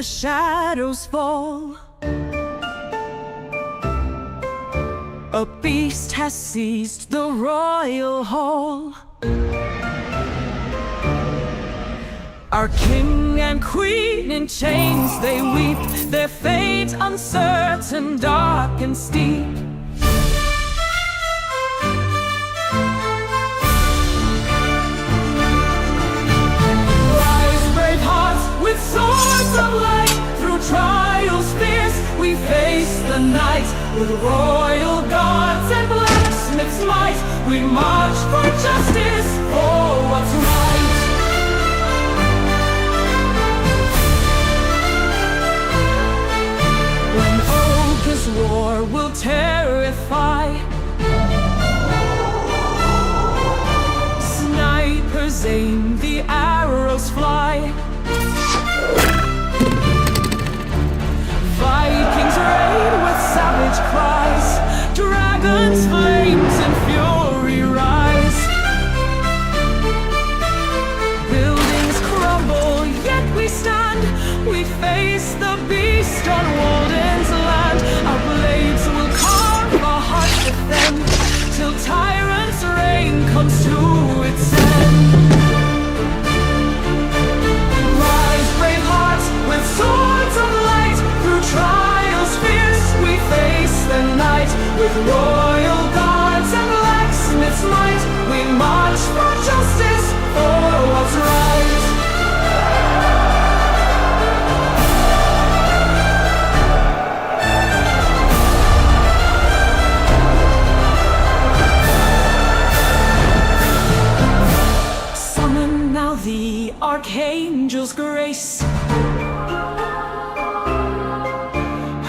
shadows fall. A beast has seized the royal hall. Our king and queen in chains they weep, their fate uncertain, dark and steep. Rise, brave hearts, with swords of light. Through trials fierce, we face the night. With royal guards and blacksmith's might, we march for justice, for what's right. When ogre's war will terrify, snipers aim, the arrows fly. Vikings reign with savage cries, dragons, flames, and fury rise. Buildings crumble, yet we stand. We face the beast on Walden's land. Our blades will carve our hearts defend, till tyrant's reign comes to its end. Rise, brave hearts, with swords of light. Through trials fierce, we face the night. With royal guards and blacksmith's might, we march for justice, for what's right. Summon now the archangel's grace.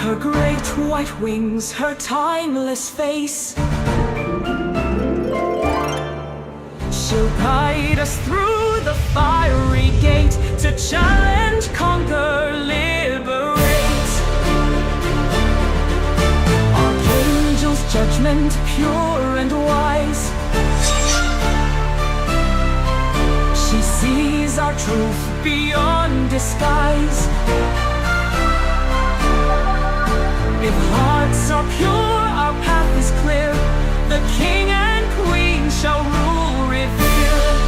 Her great white wings, her timeless face. She'll guide us through the fiery gate, to challenge, conquer, liberate. Archangel's judgment, pure and wise. She sees our truth beyond disguise. If hearts are pure, our path is clear. The king and queen shall rule revered.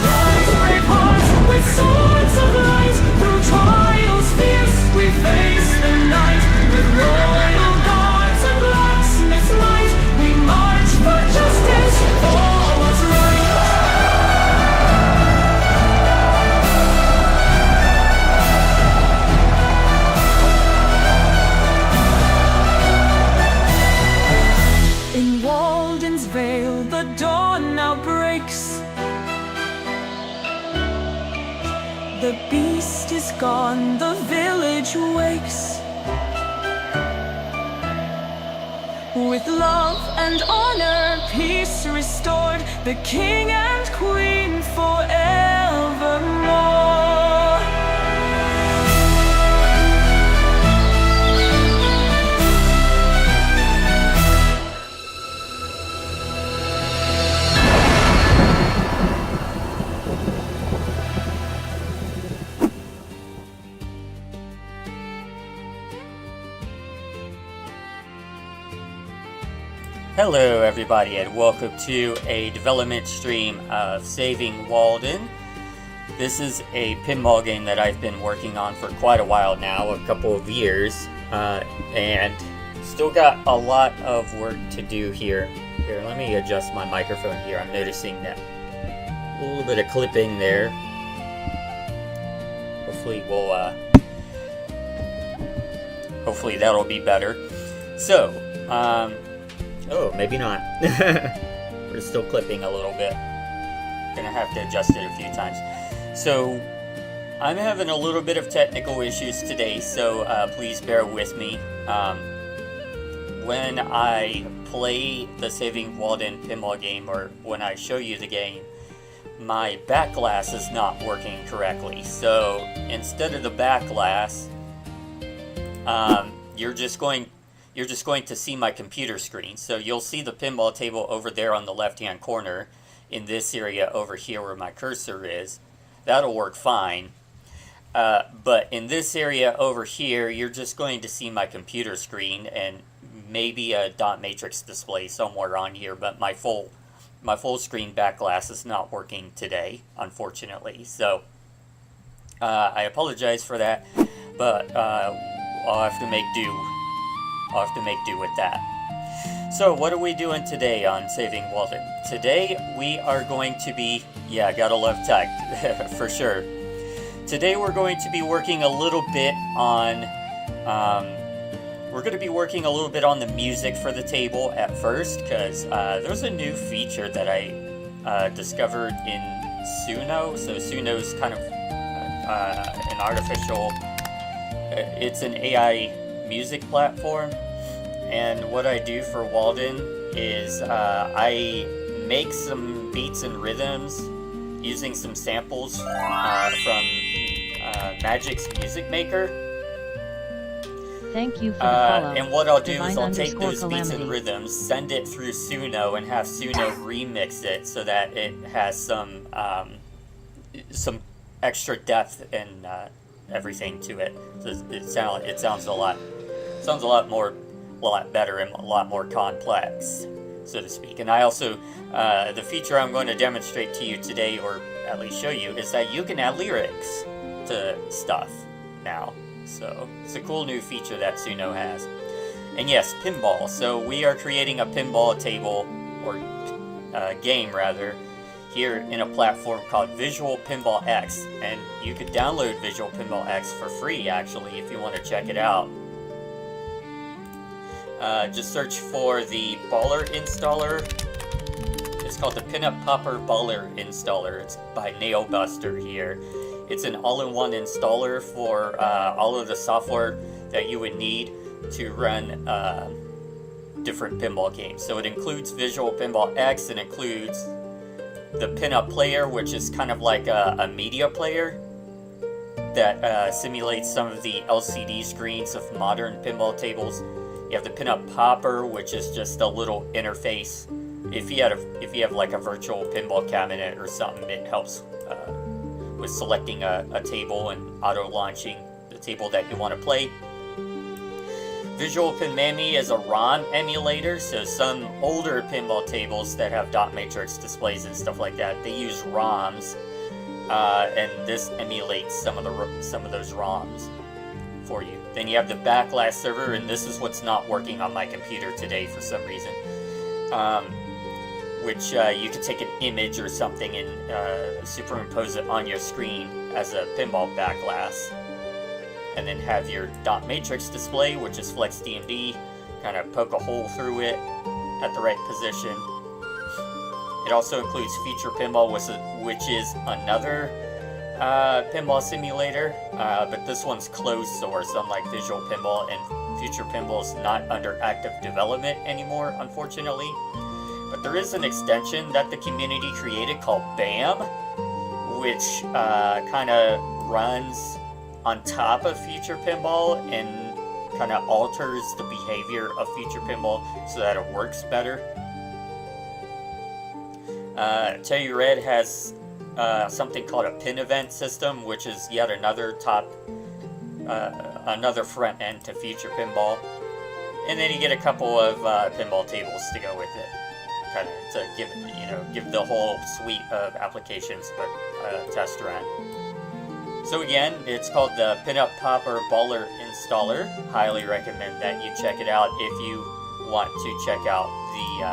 Rise, brave hearts, with swords of light. Through trials fierce, we face the night. With royal guards and blacksmith's might, we march for justice, for what's right. In Walden's vale, the dawn now breaks. The beast is gone, the village wakes. With love and honor, peace restored, the king and queen forevermore. Hello everybody and welcome to a development stream of Saving Wallden. This is a pinball game that I've been working on for quite a while now, a couple of years, and still got a lot of work to do here. Here, let me adjust my microphone here. I'm noticing that a little bit of clipping there. Hopefully that'll be better. So, oh, maybe not. We're still clipping a little bit. Gonna have to adjust it a few times. So, I'm having a little bit of technical issues today, so please bear with me. When I play the Saving Wallden pinball game, or when I show you the game, my back glass is not working correctly. So, instead of the back glass, you're just going to see my computer screen. So you'll see the pinball table over there on the left hand corner in this area over here where my cursor is. That'll work fine. But in this area over here, you're just going to see my computer screen and maybe a dot matrix display somewhere on here, but my full screen back glass is not working today, unfortunately. So I apologize for that, but I'll have to make do. I'll have to make do with that. So what are we doing today on Saving Wallden? Today we are going to be, yeah, gotta love tech, for sure. Today we're going to be working a little bit on, the music for the table at first, because there's a new feature that I discovered in Suno. So Suno's kind of an artificial, it's an AI music platform. And what I do for Wallden is I make some beats and rhythms using some samples from Magic's Music Maker. Thank you for the follow. And what I'll do is I'll take those beats and rhythms, send it through Suno, and have Suno remix it so that it has some extra depth and everything to it. So it sounds a lot better and a lot more complex, so to speak. And I also, the feature I'm going to demonstrate to you today, or at least show you, is that you can add lyrics to stuff now. So it's a cool new feature that Suno has. And yes, pinball. So we are creating a pinball table, or game rather, here in a platform called Visual Pinball X. And you could download Visual Pinball X for free, actually, if you want to check it out. Just search for the baller installer. It's called the PinUp Popper Baller Installer. It's by Nailbuster here. It's an all-in-one installer for all of the software that you would need to run different pinball games. So it includes Visual Pinball X. It includes the PinUp player, which is kind of like a media player that simulates some of the LCD screens of modern pinball tables. You have the PinUp Popper, which is just a little interface. If you have like a virtual pinball cabinet or something, it helps with selecting a table and auto-launching the table that you want to play. Visual Pinmami is a ROM emulator, so some older pinball tables that have dot matrix displays and stuff like that, they use ROMs, and this emulates some of those ROMs for you. Then you have the backlash server, and this is what's not working on my computer today for some reason, which you could take an image or something and superimpose it on your screen as a pinball backlash, and then have your dot matrix display, which is Flex DMD, kind of poke a hole through it at the right position. It also includes Feature Pinball, which is another pinball simulator, but this one's closed source, unlike Visual Pinball, and Future Pinball is not under active development anymore, unfortunately. But there is an extension that the community created called BAM, which kind of runs on top of Future Pinball and kind of alters the behavior of Future Pinball so that it works better. Telluride has something called a pin event system, which is yet another another front end to Future Pinball. And then you get a couple of pinball tables to go with it, kind of to give the whole suite of applications a test run. So again, it's called the PinUp Popper Baller Installer. Highly recommend that you check it out if you want to check out the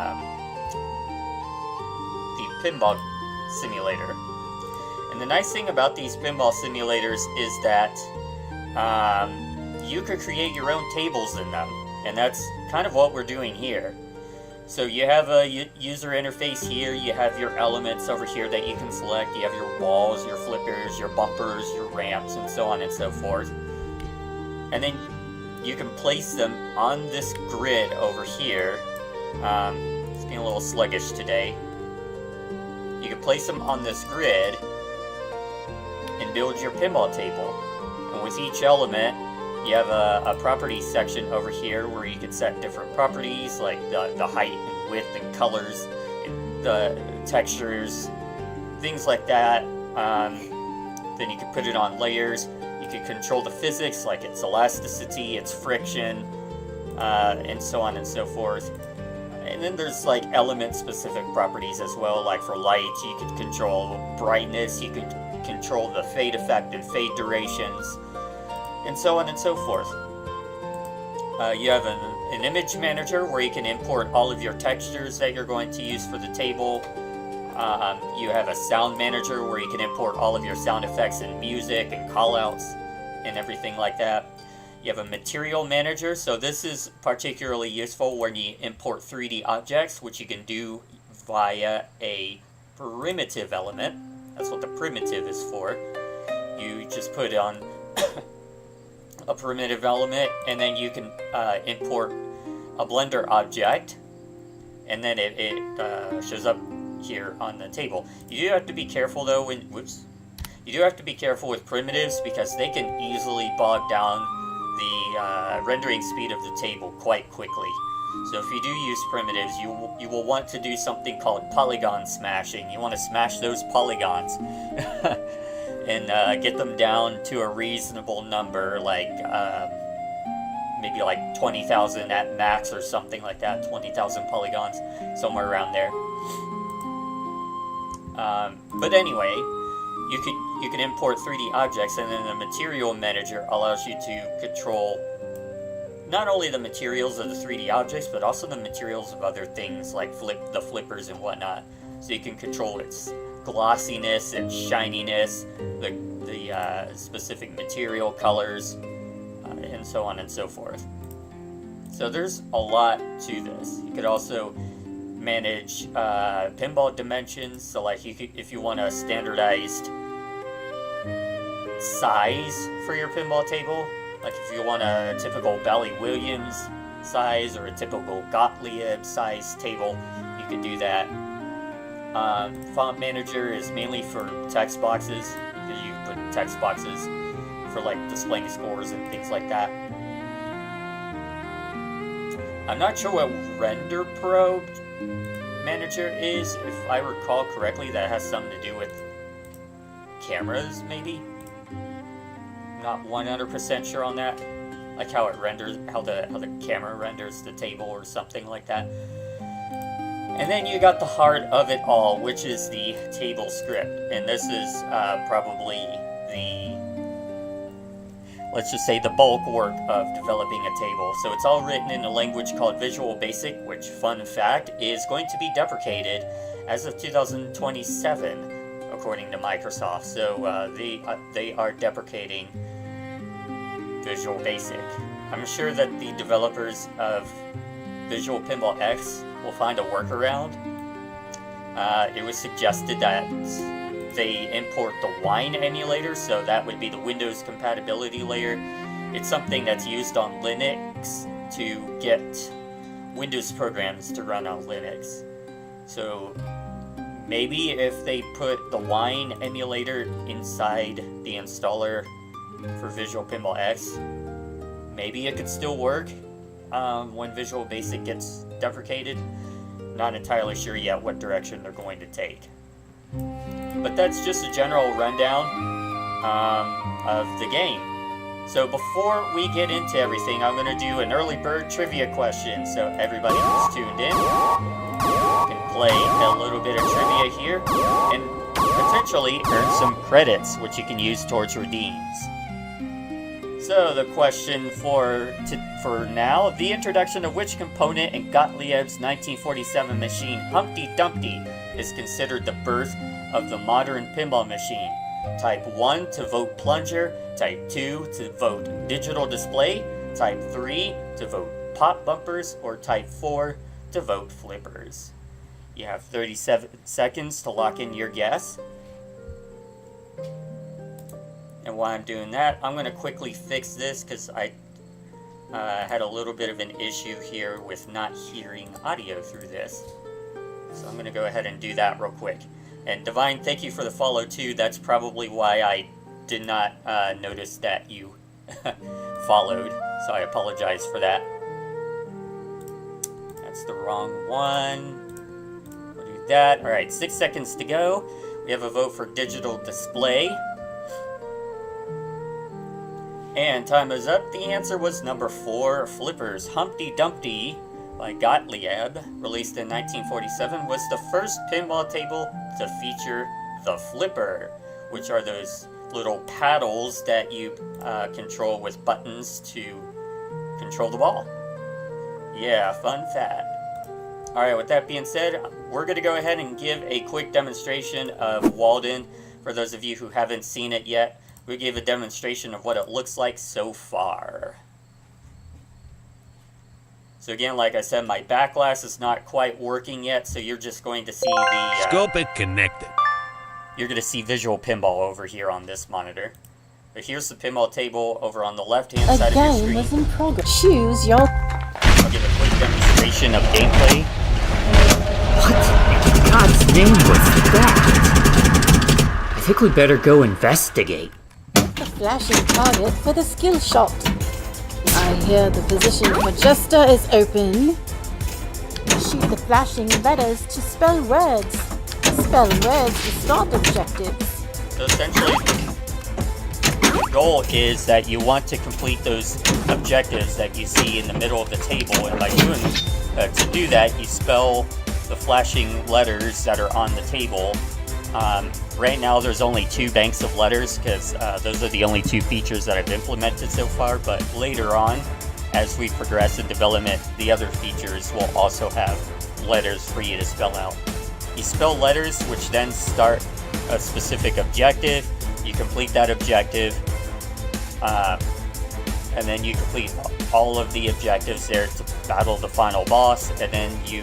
pinball simulator. And the nice thing about these pinball simulators is that you could create your own tables in them, and that's kind of what we're doing here. So you have a user interface here, you have your elements over here that you can select, you have your walls, your flippers, your bumpers, your ramps, and so on and so forth. And then you can place them on this grid over here. It's being a little sluggish today. You can place them on this grid and build your pinball table. And with each element, you have a properties section over here where you can set different properties like the height and width and colors, the textures, things like that. Then you can put it on layers. can control the physics, like its elasticity, its friction, and so on and so forth. And then there's like element-specific properties as well, like for light, you can control brightness, you can control the fade effect and fade durations, and so on and so forth. You have an image manager where you can import all of your textures that you're going to use for the table. You have a sound manager where you can import all of your sound effects and music and callouts and everything like that. You have a material manager, so this is particularly useful when you import 3D objects, which you can do via a primitive element. That's what the primitive is for. You just put on a primitive element, and then you can import a Blender object, and then it shows up here on the table. You do have to be careful though you do have to be careful with primitives, because they can easily bog down the rendering speed of the table quite quickly. So if you do use primitives, you will want to do something called polygon smashing. You want to smash those polygons and get them down to a reasonable number, like maybe like 20,000 at max or something like that. 20,000 polygons, somewhere around there. But anyway, you can import 3D objects, and then the material manager allows you to control not only the materials of the 3D objects, but also the materials of other things like the flippers and whatnot. So you can control its glossiness and shininess, the specific material colors, and so on and so forth. So there's a lot to this. You could also manage pinball dimensions. So like if you want a standardized size for your pinball table, like if you want a typical Bally Williams size or a typical Gottlieb size table, you can do that. Font manager is mainly for text boxes, because you put text boxes for like displaying scores and things like that. I'm not sure what Render Pro manager is. If I recall correctly, that has something to do with cameras, maybe? Not 100% sure on that. Like how it renders, how the camera renders the table or something like that. And then you got the heart of it all, which is the table script. And this is probably let's just say the bulk work of developing a table. So it's all written in a language called Visual Basic, which, fun fact, is going to be deprecated as of 2027, according to Microsoft. So they are deprecating Visual Basic. I'm sure that the developers of Visual Pinball X will find a workaround. It was suggested that they import the Wine emulator, so that would be the Windows compatibility layer. It's something that's used on Linux to get Windows programs to run on Linux. So maybe if they put the Wine emulator inside the installer for Visual Pinball X, maybe it could still work when Visual Basic gets deprecated. Not entirely sure yet what direction they're going to take. But that's just a general rundown of the game. So before we get into everything, I'm going to do an early bird trivia question. So everybody who's tuned in can play a little bit of trivia here and potentially earn some credits, which you can use towards redeems. So the question for now: the introduction of which component in Gottlieb's 1947 machine Humpty Dumpty is considered the birth of the modern pinball machine? Type 1 to vote plunger, Type 2 to vote digital display, Type 3 to vote pop bumpers, or Type 4 to vote flippers. You have 37 seconds to lock in your guess. And while I'm doing that, I'm going to quickly fix this because I had a little bit of an issue here with not hearing audio through this. So I'm going to go ahead and do that real quick. And Divine, thank you for the follow too. That's probably why I did not notice that you followed. So I apologize for that. That's the wrong one. We'll do that. Alright, 6 seconds to go. We have a vote for digital display. And time is up. The answer was number 4. Flippers. Humpty Dumpty by Gottlieb, released in 1947, was the first pinball table to feature the flipper, which are those little paddles that you control with buttons to control the ball. Yeah, fun fact. Alright, with that being said, we're going to go ahead and give a quick demonstration of Wallden. For those of you who haven't seen it yet, we gave a demonstration of what it looks like so far. So again, like I said, my back glass is not quite working yet, so you're just going to see the... Scope it connected. You're going to see Visual Pinball over here on this monitor. But here's the pinball table over on the left-hand side of your screen. A game is in progress. Choose your... I'll give a quick demonstration of gameplay. What in God's name was that? I think we better go investigate. The flashing target for the skill shot. I hear the position for Jester is open. Shoot the flashing letters to spell words. Spell words to start objectives. So essentially, the goal is that you want to complete those objectives that you see in the middle of the table, and by doing to do that, you spell the flashing letters that are on the table. Right now there's only 2 banks of letters because those are the only 2 features that I've implemented so far, but later on, as we progress in development, the other features will also have letters for you to spell out. You spell letters which then start a specific objective, you complete that objective, and then you complete all of the objectives there to battle the final boss, and then you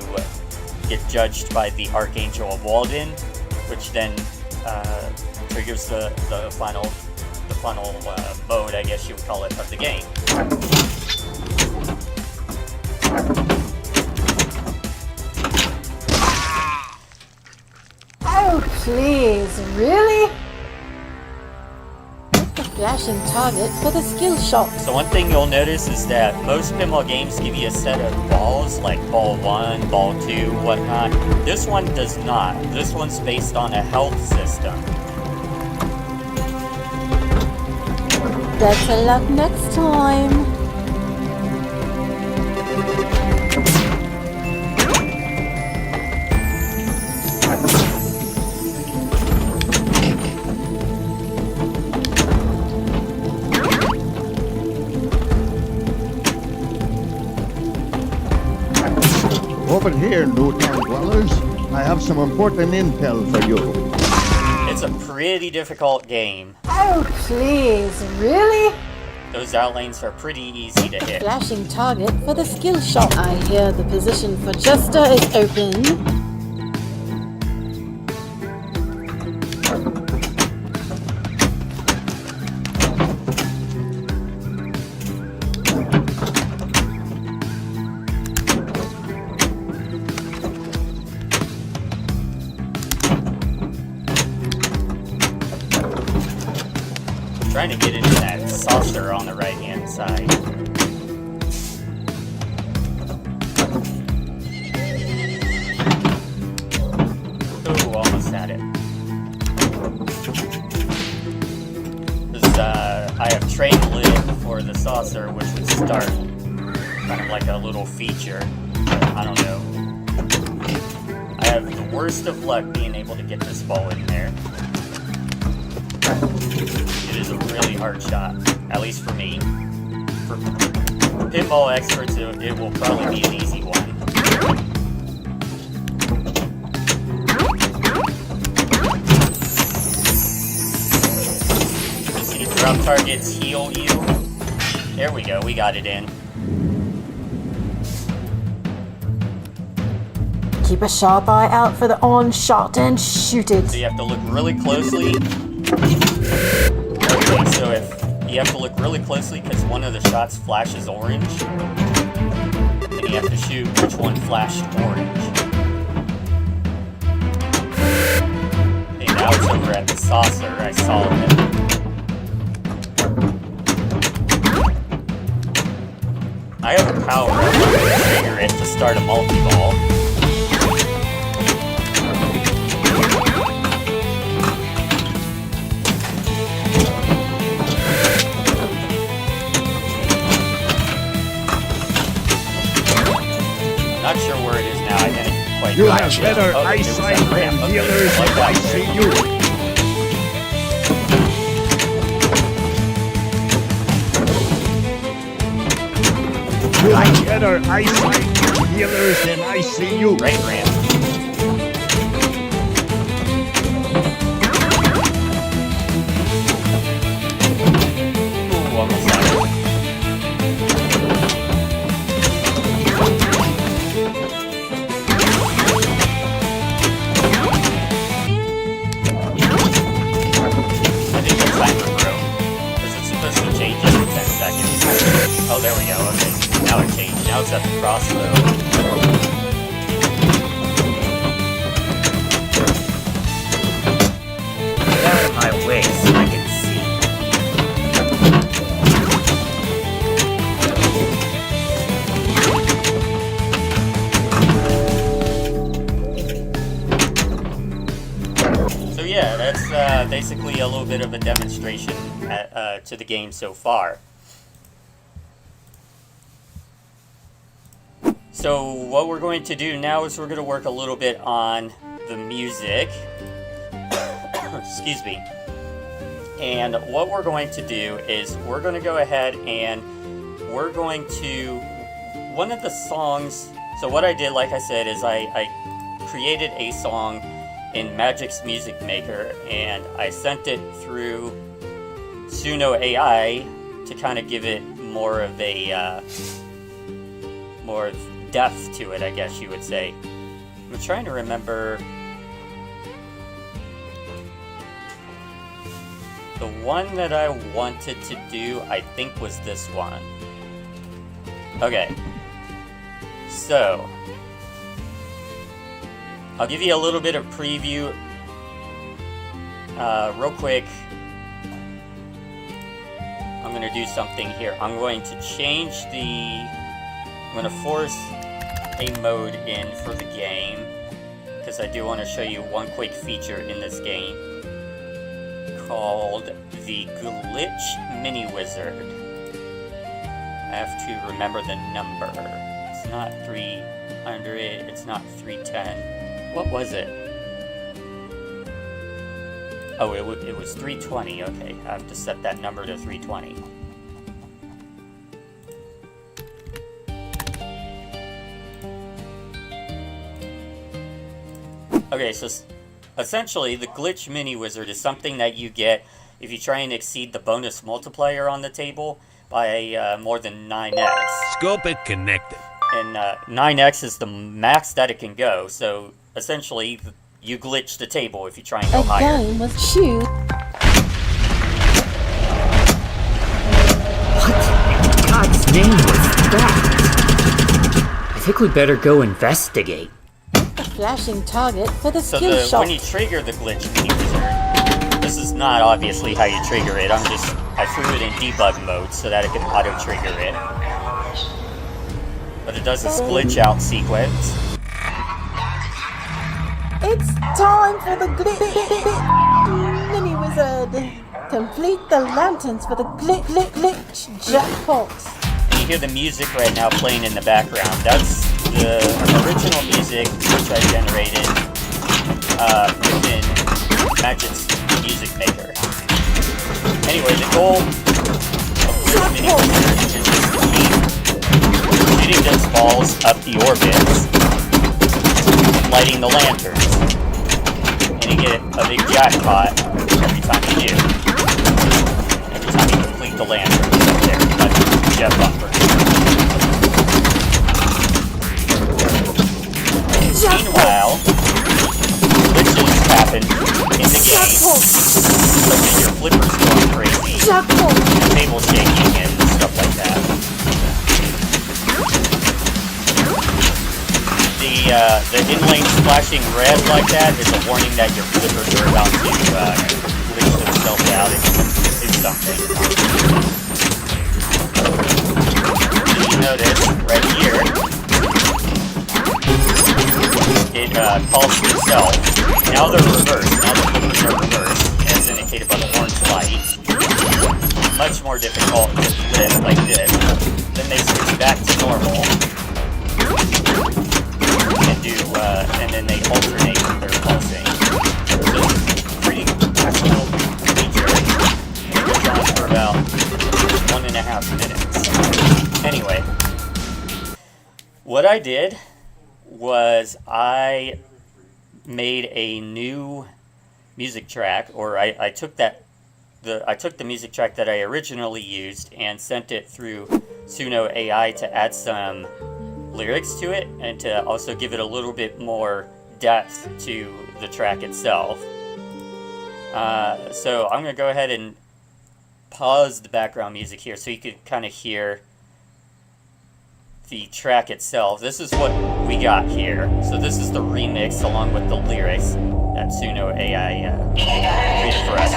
get judged by the Archangel of Wallden, which then triggers the final mode, I guess you would call it, of the game. Oh, please, really? The flashing target for the skill shot. So one thing you'll notice is that most pinball games give you a set of balls, like ball 1, ball 2, whatnot. This one does not. This one's based on a health system. Better luck next time. Over here, Newtown dwellers, I have some important intel for you. It's a pretty difficult game. Oh, please, really? Those outlanes are pretty easy to hit. Flashing target for the skill shot. I hear the position for Jester is open. Trying to get into that saucer on the right hand side. Ooh, almost had it. I have trained lid for the saucer, which would start kind of like a little feature. I don't know. I have the worst of luck being able to get this ball in there. It is a really hard shot, at least for me. For pinball experts, it will probably be an easy one. You see the drop targets heal you. There we go, we got it in. Keep a sharp eye out for the on shot and shoot it. So you have to look really closely. Okay, so if you have to look really closely because one of the shots flashes orange, and you have to shoot which one flashed orange. Okay, now it's over at the saucer. I saw it. I have a power up. I'm going to trigger it to start a multi-ball. Not sure where it is now. I didn't quite. You have gotcha. better Oh, there was eyesight that ramp. than Okay, dealers like if that I there. see you. You have better eyesight than dealers than I see you. Right ramp. Ooh, almost got it. I think the timer broke. Is it supposed to change every 10 seconds? Oh, there we go. Okay. Now it changed. Now it's at the crossroad. Get out of my way so I can see. So yeah, that's basically a little bit of a demonstration to the game so far. So what we're going to do now is we're going to work a little bit on the music. Excuse me. And what we're going to do is we're going to go ahead and we're going to, one of the songs, so what I did, like I said, is I created a song in Magic's Music Maker and I sent it through Suno AI to kind of give it more of a, more depth to it, I guess you would say. I'm trying to remember. The one that I wanted to do, I think, was this one. Okay. So, I'll give you a little bit of preview real quick. I'm going to do something here. I'm going to change I'm going to force a mode in for the game because I do want to show you one quick feature in this game called the Glitch Mini Wizard. I have to remember the number. It's not 300, it's not 310. What was it? Oh, it was 320. Okay, I have to set that number to 320. Okay, so essentially the Glitch Mini Wizard is something that you get if you try and exceed the bonus multiplier on the table by more than 9x. Scope it connected. And 9x is the max that it can go, so essentially you glitch the table if you try and go higher. A game was shoot. What in God's name was that? I think we better go investigate. A flashing target for the So skill shot. when you trigger the Glitch Mini Wizard, this is not obviously how you trigger it. I threw it in debug mode so that it can auto-trigger it. But it does this glitch out sequence. It's time for the Mini Wizard. Complete the lanterns for the glitch jackpot. And you hear the music right now playing in the background. That's the original music which I generated within Magic's Music Maker. Anyway, the goal of Glitch Mini Wizard is just to keep shooting those balls up the orbits and lighting the lanterns. And you get a big jackpot every time you do. Every time you complete the lantern. There, that's Jeff Bumper. Meanwhile, glitches happen in the game, such as your flippers going crazy, your table shaking, and stuff like that. The inlane splashing red like that is a warning that your flippers are about to glitch themselves out and do something. You notice right here, it calls to itself. Now they're reversed. Now the flippers are reversed, as indicated by the orange light. Much more difficult to flip like this. Then they switch back to normal. and then they alternate when they're pulsing. So it's a pretty cool feature. It goes on for about 1.5 minutes. Anyway, what I did was I made a new music track, or I took the music track that I originally used and sent it through Suno AI to add some lyrics to it and to also give it a little bit more depth to the track itself. So I'm going to go ahead and pause the background music here so you can kind of hear the track itself. This is what we got here. So this is the remix along with the lyrics that Suno AI created for us.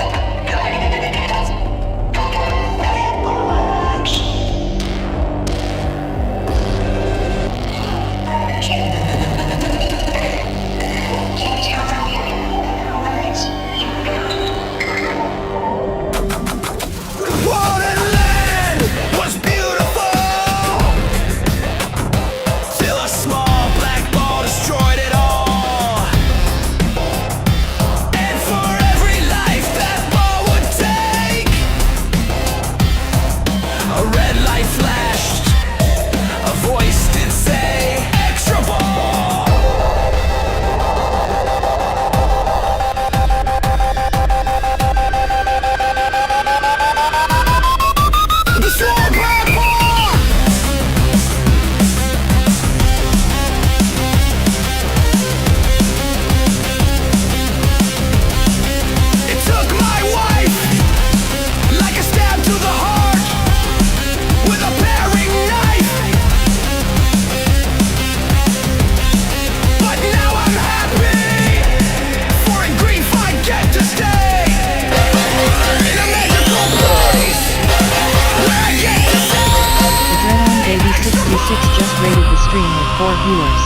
Just rated the stream with 4 viewers.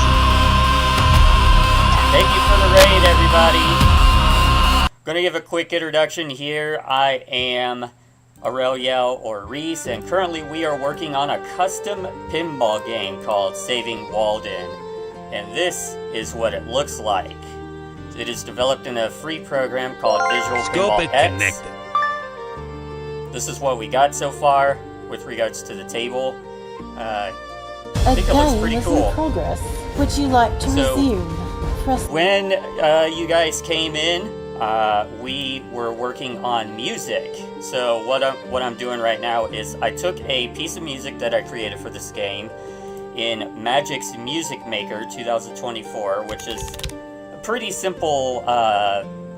Thank you for the raid, everybody. Gonna give a quick introduction here. I am Aureliel or Reese, and currently we are working on a custom pinball game called Saving Wallden. And this is what it looks like. It is developed in a free program called Visual Pinball X. This is what we got so far with regards to the table. I think it looks pretty cool. In progress. Would you like to resume? When you guys came in, we were working on music. So what I'm doing right now is I took a piece of music that I created for this game in Magic's Music Maker 2024, which is a pretty simple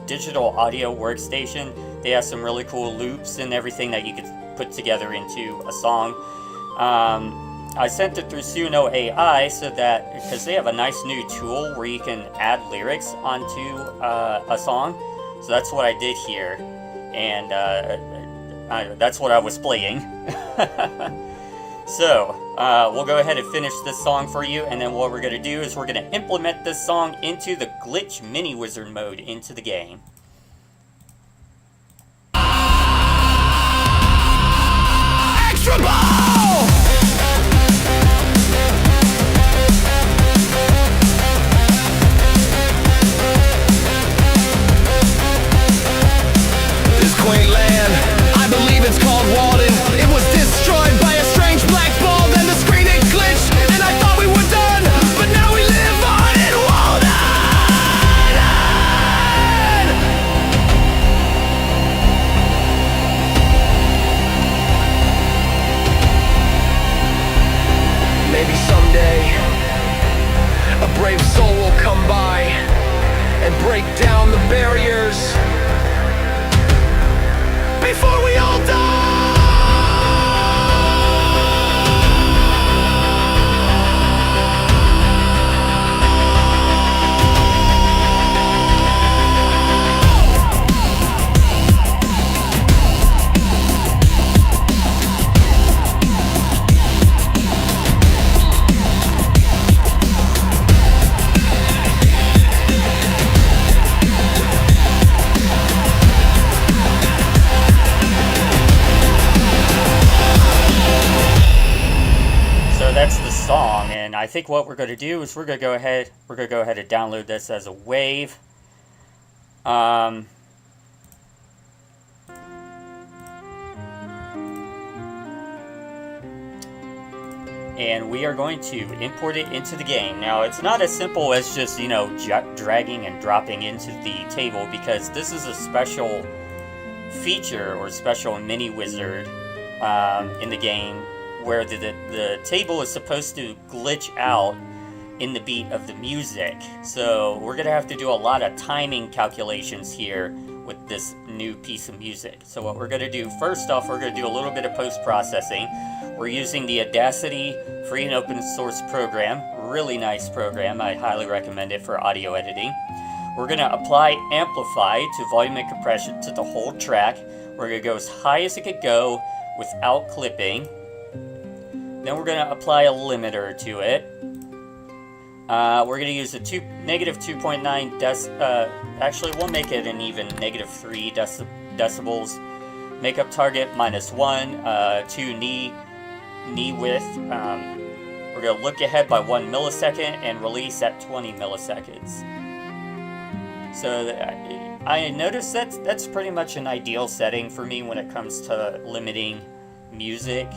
digital audio workstation. They have some really cool loops and everything that you could put together into a song. I sent it through Suno AI so that, because they have a nice new tool where you can add lyrics onto a song. So that's what I did here, and that's what I was playing. So we'll go ahead and finish this song for you, and then what we're going to do is we're going to implement this song into the glitch mini wizard mode into the game. Extra ball! Quaint land, I believe it's called Wallden. It was destroyed by a strange black ball, then the screen it glitched, and I thought we were done, but now we live on in Wallden. Maybe someday a brave soul will come by and break down the barriers before we all die. song, and I think what we're going to do is we're going to go ahead and download this as a wave. And we are going to import it into the game. Now, it's not as simple as just, you know, dragging and dropping into the table, because this is a special feature or special mini wizard in the game where the table is supposed to glitch out in the beat of the music. So we're gonna have to do a lot of timing calculations here with this new piece of music. So what we're gonna do, first off, we're gonna do a little bit of post-processing. We're using the Audacity free and open source program. Really nice program. I highly recommend it for audio editing. We're gonna apply amplify to volume and compression to the whole track. We're gonna go as high as it could go without clipping. Then we're gonna apply a limiter to it. We're gonna use a negative 2.9 actually we'll make it an even negative 3 decibels. Makeup target -1, 2 knee width. We're gonna look ahead by 1 millisecond and release at 20 milliseconds. So I noticed that's pretty much an ideal setting for me when it comes to limiting music.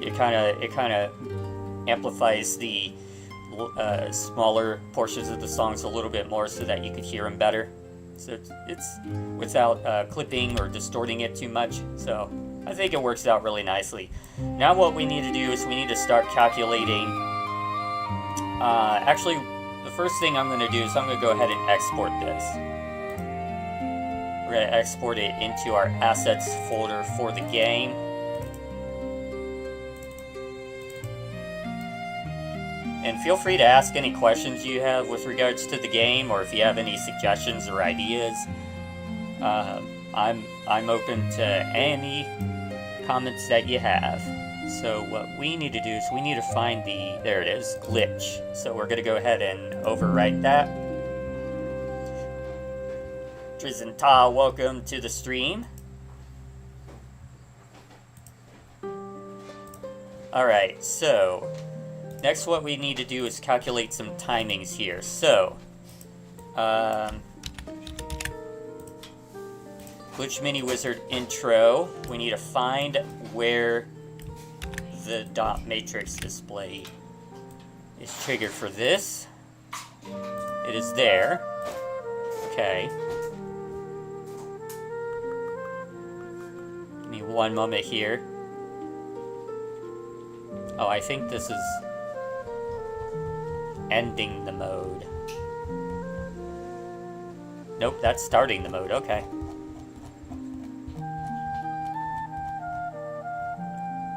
It kind of amplifies the smaller portions of the songs a little bit more so that you could hear them better. So it's without clipping or distorting it too much. So I think it works out really nicely. Now what we need to do is we need to start calculating. Actually, the first thing I'm going to do is I'm going to go ahead and export this. We're going to export it into our assets folder for the game. And feel free to ask any questions you have with regards to the game, or if you have any suggestions or ideas. I'm open to any comments that you have. So what we need to do is we need to find there it is, glitch. So we're going to go ahead and overwrite that. Trizenta, welcome to the stream. Alright, so next what we need to do is calculate some timings here. So, Glitch Mini Wizard intro, we need to find where the dot matrix display is triggered for this. It is there. Okay. Give me one moment here. Oh, I think this is ending the mode. Nope, that's starting the mode. Okay.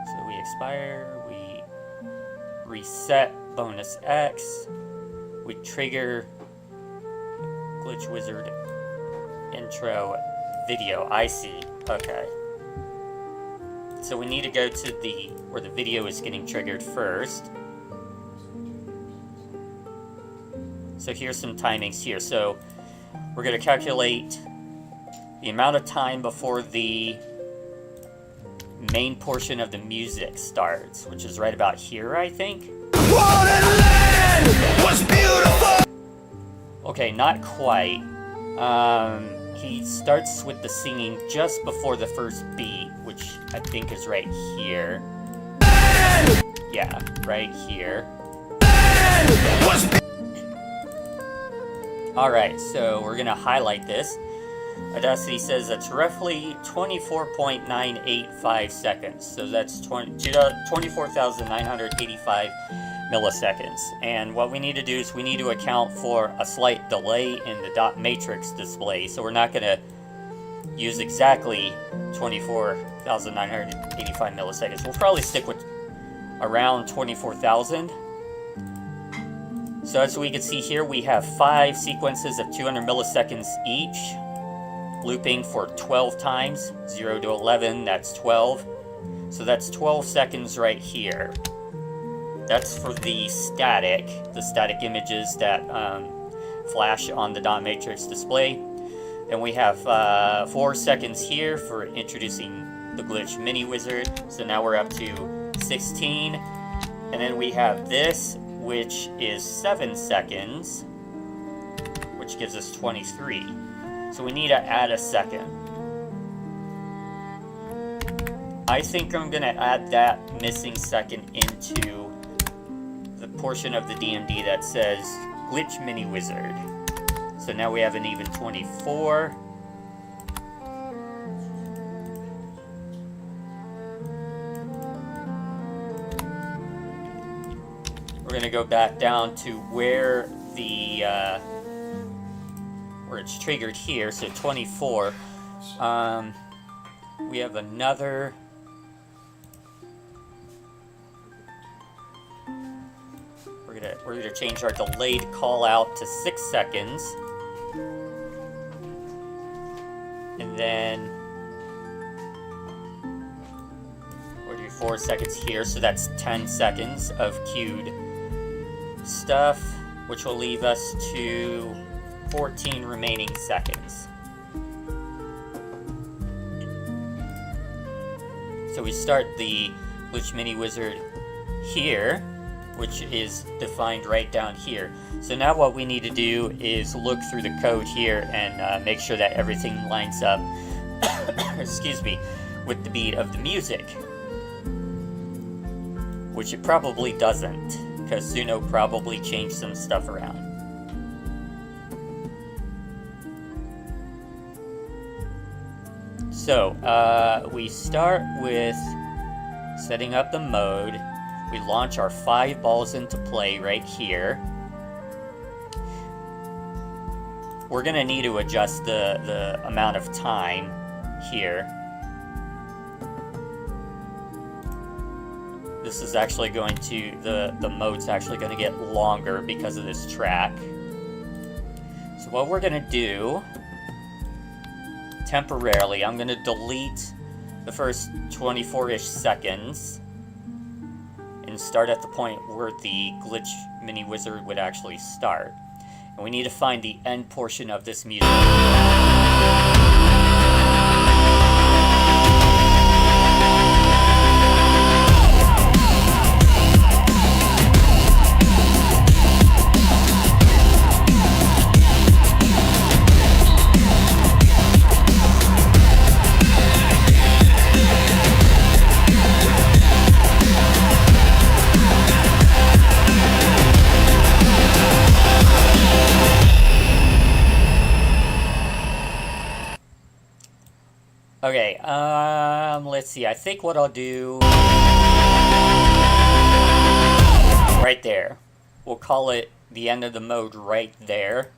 So we expire, we reset bonus X, we trigger Glitch Wizard intro video. I see. Okay. So we need to go to where the video is getting triggered first. So here's some timings here. So we're going to calculate the amount of time before the main portion of the music starts, which is right about here, I think. Was beautiful. Okay, not quite. He starts with the singing just before the first beat, which I think is right here. Yeah, right here. Alright, so we're going to highlight this. Audacity says that's roughly 24.985 seconds. So that's 24,985 milliseconds. And what we need to do is we need to account for a slight delay in the dot matrix display. So we're not going to use exactly 24,985 milliseconds. We'll probably stick with around 24,000. So as we can see here, we have 5 sequences of 200 milliseconds each, looping for 12 times, 0 to 11, that's 12. So that's 12 seconds right here. That's for the static images that flash on the dot matrix display. Then we have 4 seconds here for introducing the Glitch Mini Wizard. So now we're up to 16. And then we have this, which is 7 seconds, which gives us 23. So we need to add a second. I think I'm going to add that missing second into the portion of the DMD that says Glitch Mini Wizard. So now we have an even 24. We're going to go back down to where the where it's triggered here, so 24. We have another. We're gonna change our delayed call out to 6 seconds, and then we'll do 4 seconds here, so that's 10 seconds of queued stuff, which will leave us to 14 remaining seconds. So we start the Glitch Mini Wizard here, which is defined right down here. So now what we need to do is look through the code here and make sure that everything lines up excuse me, with the beat of the music, which it probably doesn't, because Suno probably changed some stuff around. So we start with setting up the mode. We launch our 5 balls into play right here. We're gonna need to adjust the amount of time here. This is actually going to, the mode's actually gonna get longer because of this track. So what we're gonna do, temporarily, I'm gonna delete the first 24-ish seconds and start at the point where the Glitch Mini Wizard would actually start. And we need to find the end portion of this music. Okay, let's see. I think what I'll do right there, we'll call it the end of the mode right there,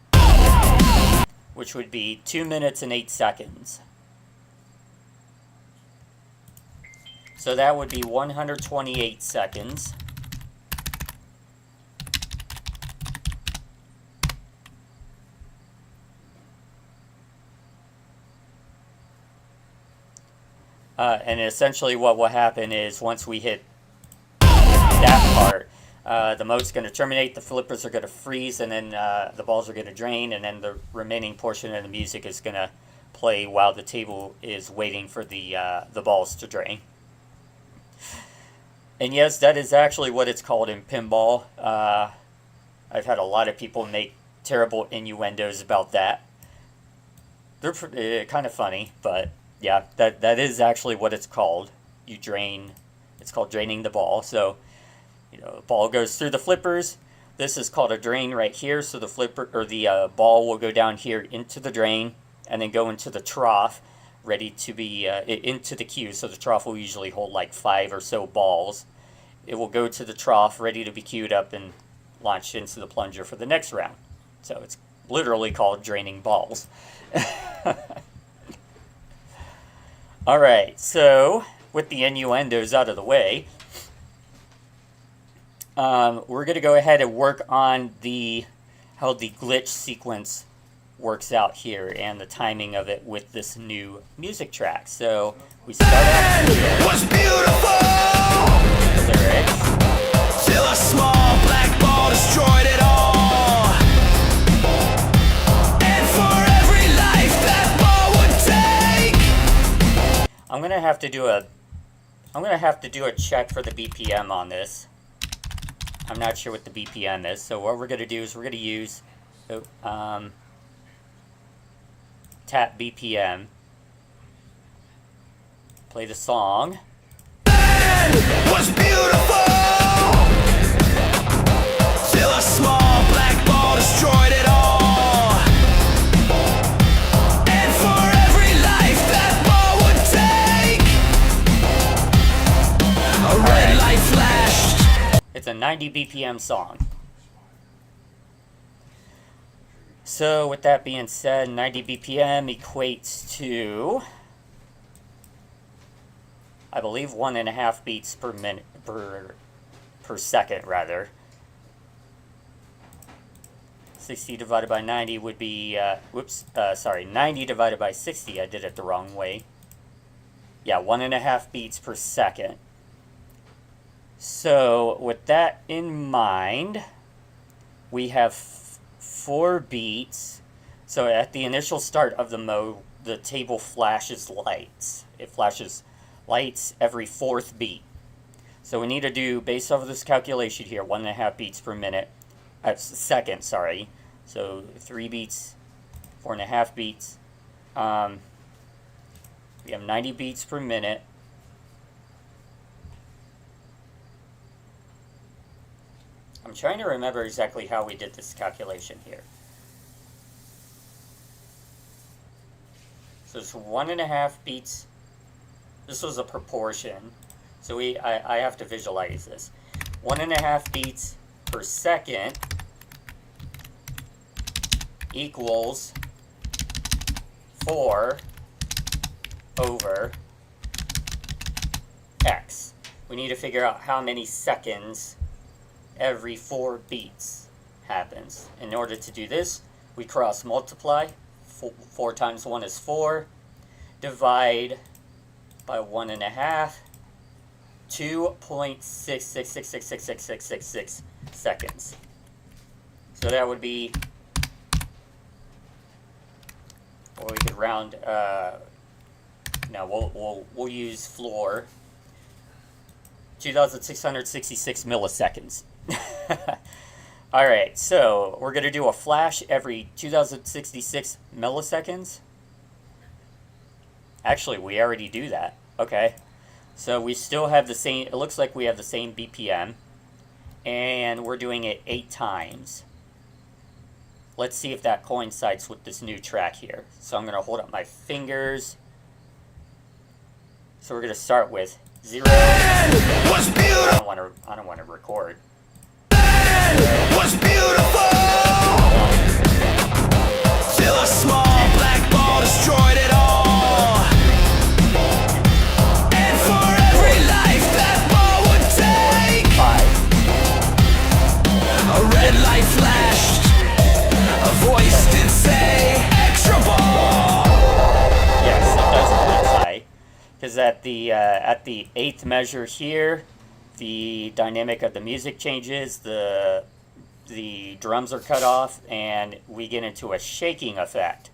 which would be 2 minutes and 8 seconds. So that would be 128 seconds. And essentially what will happen is once we hit that part, the mode's going to terminate, the flippers are going to freeze, and then the balls are going to drain, and then the remaining portion of the music is going to play while the table is waiting for the balls to drain. And yes, that is actually what it's called in pinball. I've had a lot of people make terrible innuendos about that. They're kind of funny, but yeah, that is actually what it's called. You drain, it's called draining the ball. So, you know, the ball goes through the flippers. This is called a drain right here. So the flipper or the ball will go down here into the drain and then go into the trough, ready to be into the queue. So the trough will usually hold like 5 or so balls. It will go to the trough, ready to be queued up and launched into the plunger for the next round. So it's literally called draining balls. Alright, so with the innuendos out of the way, we're going to go ahead and work on how the glitch sequence works out here and the timing of it with this new music track. So we start out here. Was beautiful Lyrics. till a small black ball destroyed it all. And for every life that ball would take, I'm gonna have to do a check for the BPM on this. I'm not sure what the BPM is, so what we're going to do is we're going to use tap BPM, play the song. Was beautiful till a small black ball destroyed it all. And for every life that ball would take, a red light flashed. It's a 90 BPM song. So with that being said, 90 BPM equates to, I believe, 1.5 beats per minute per second rather. 60 divided by 90 would be 90 divided by 60. I did it the wrong way. Yeah, 1.5 beats per second. So with that in mind, we have 4 beats. So at the initial start of the mode, the table flashes lights. It flashes lights every 4th beat. So we need to do, based off of this calculation here, 1.5 beats per minute, second, sorry. So 3 beats, 4.5 beats. We have 90 beats per minute. I'm trying to remember exactly how we did this calculation here. So it's 1.5 beats. This was a proportion. So I have to visualize this. 1.5 beats per second equals 4 over x. We need to figure out how many seconds every 4 beats happens. In order to do this, we cross multiply. 4 times 1 is 4. Divide by 1.5. 2.666666666 seconds. So that would be, or we could round. No, we'll use floor. 2,666 milliseconds. Alright, so we're going to do a flash every 2,066 milliseconds. Actually, we already do that. Okay. So we still have the same, it looks like we have the same BPM. And we're doing it 8 times. Let's see if that coincides with this new track here. So I'm going to hold up my fingers. So we're going to start with 0. I don't want to record. Was beautiful till a small black ball destroyed it all. And for every life that ball would take, 5. a red light flashed. A voice did say, extra ball. Yes, it does coincide. Because at the 8th measure here, the dynamic of the music changes, the drums are cut off, and we get into a shaking effect.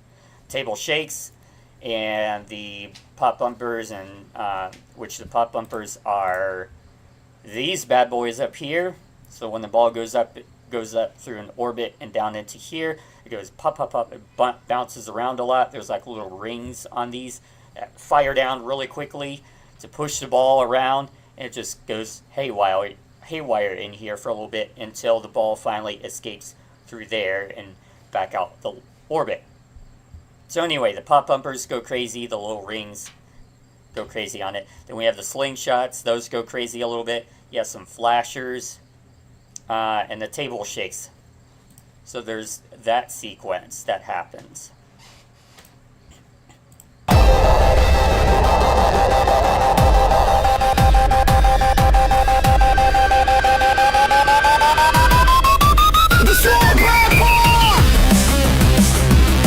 Table shakes, and the pop bumpers, and which the pop bumpers are these bad boys up here. So when the ball goes up, it goes up through an orbit and down into here. It goes pop, pop, pop. It bounces around a lot. There's like little rings on these that fire down really quickly to push the ball around. And it just goes haywire in here for a little bit until the ball finally escapes through there and back out the orbit. So anyway, the pop bumpers go crazy, the little rings go crazy on it. Then we have the slingshots, those go crazy a little bit. You have some flashers, and the table shakes. So there's that sequence that happens.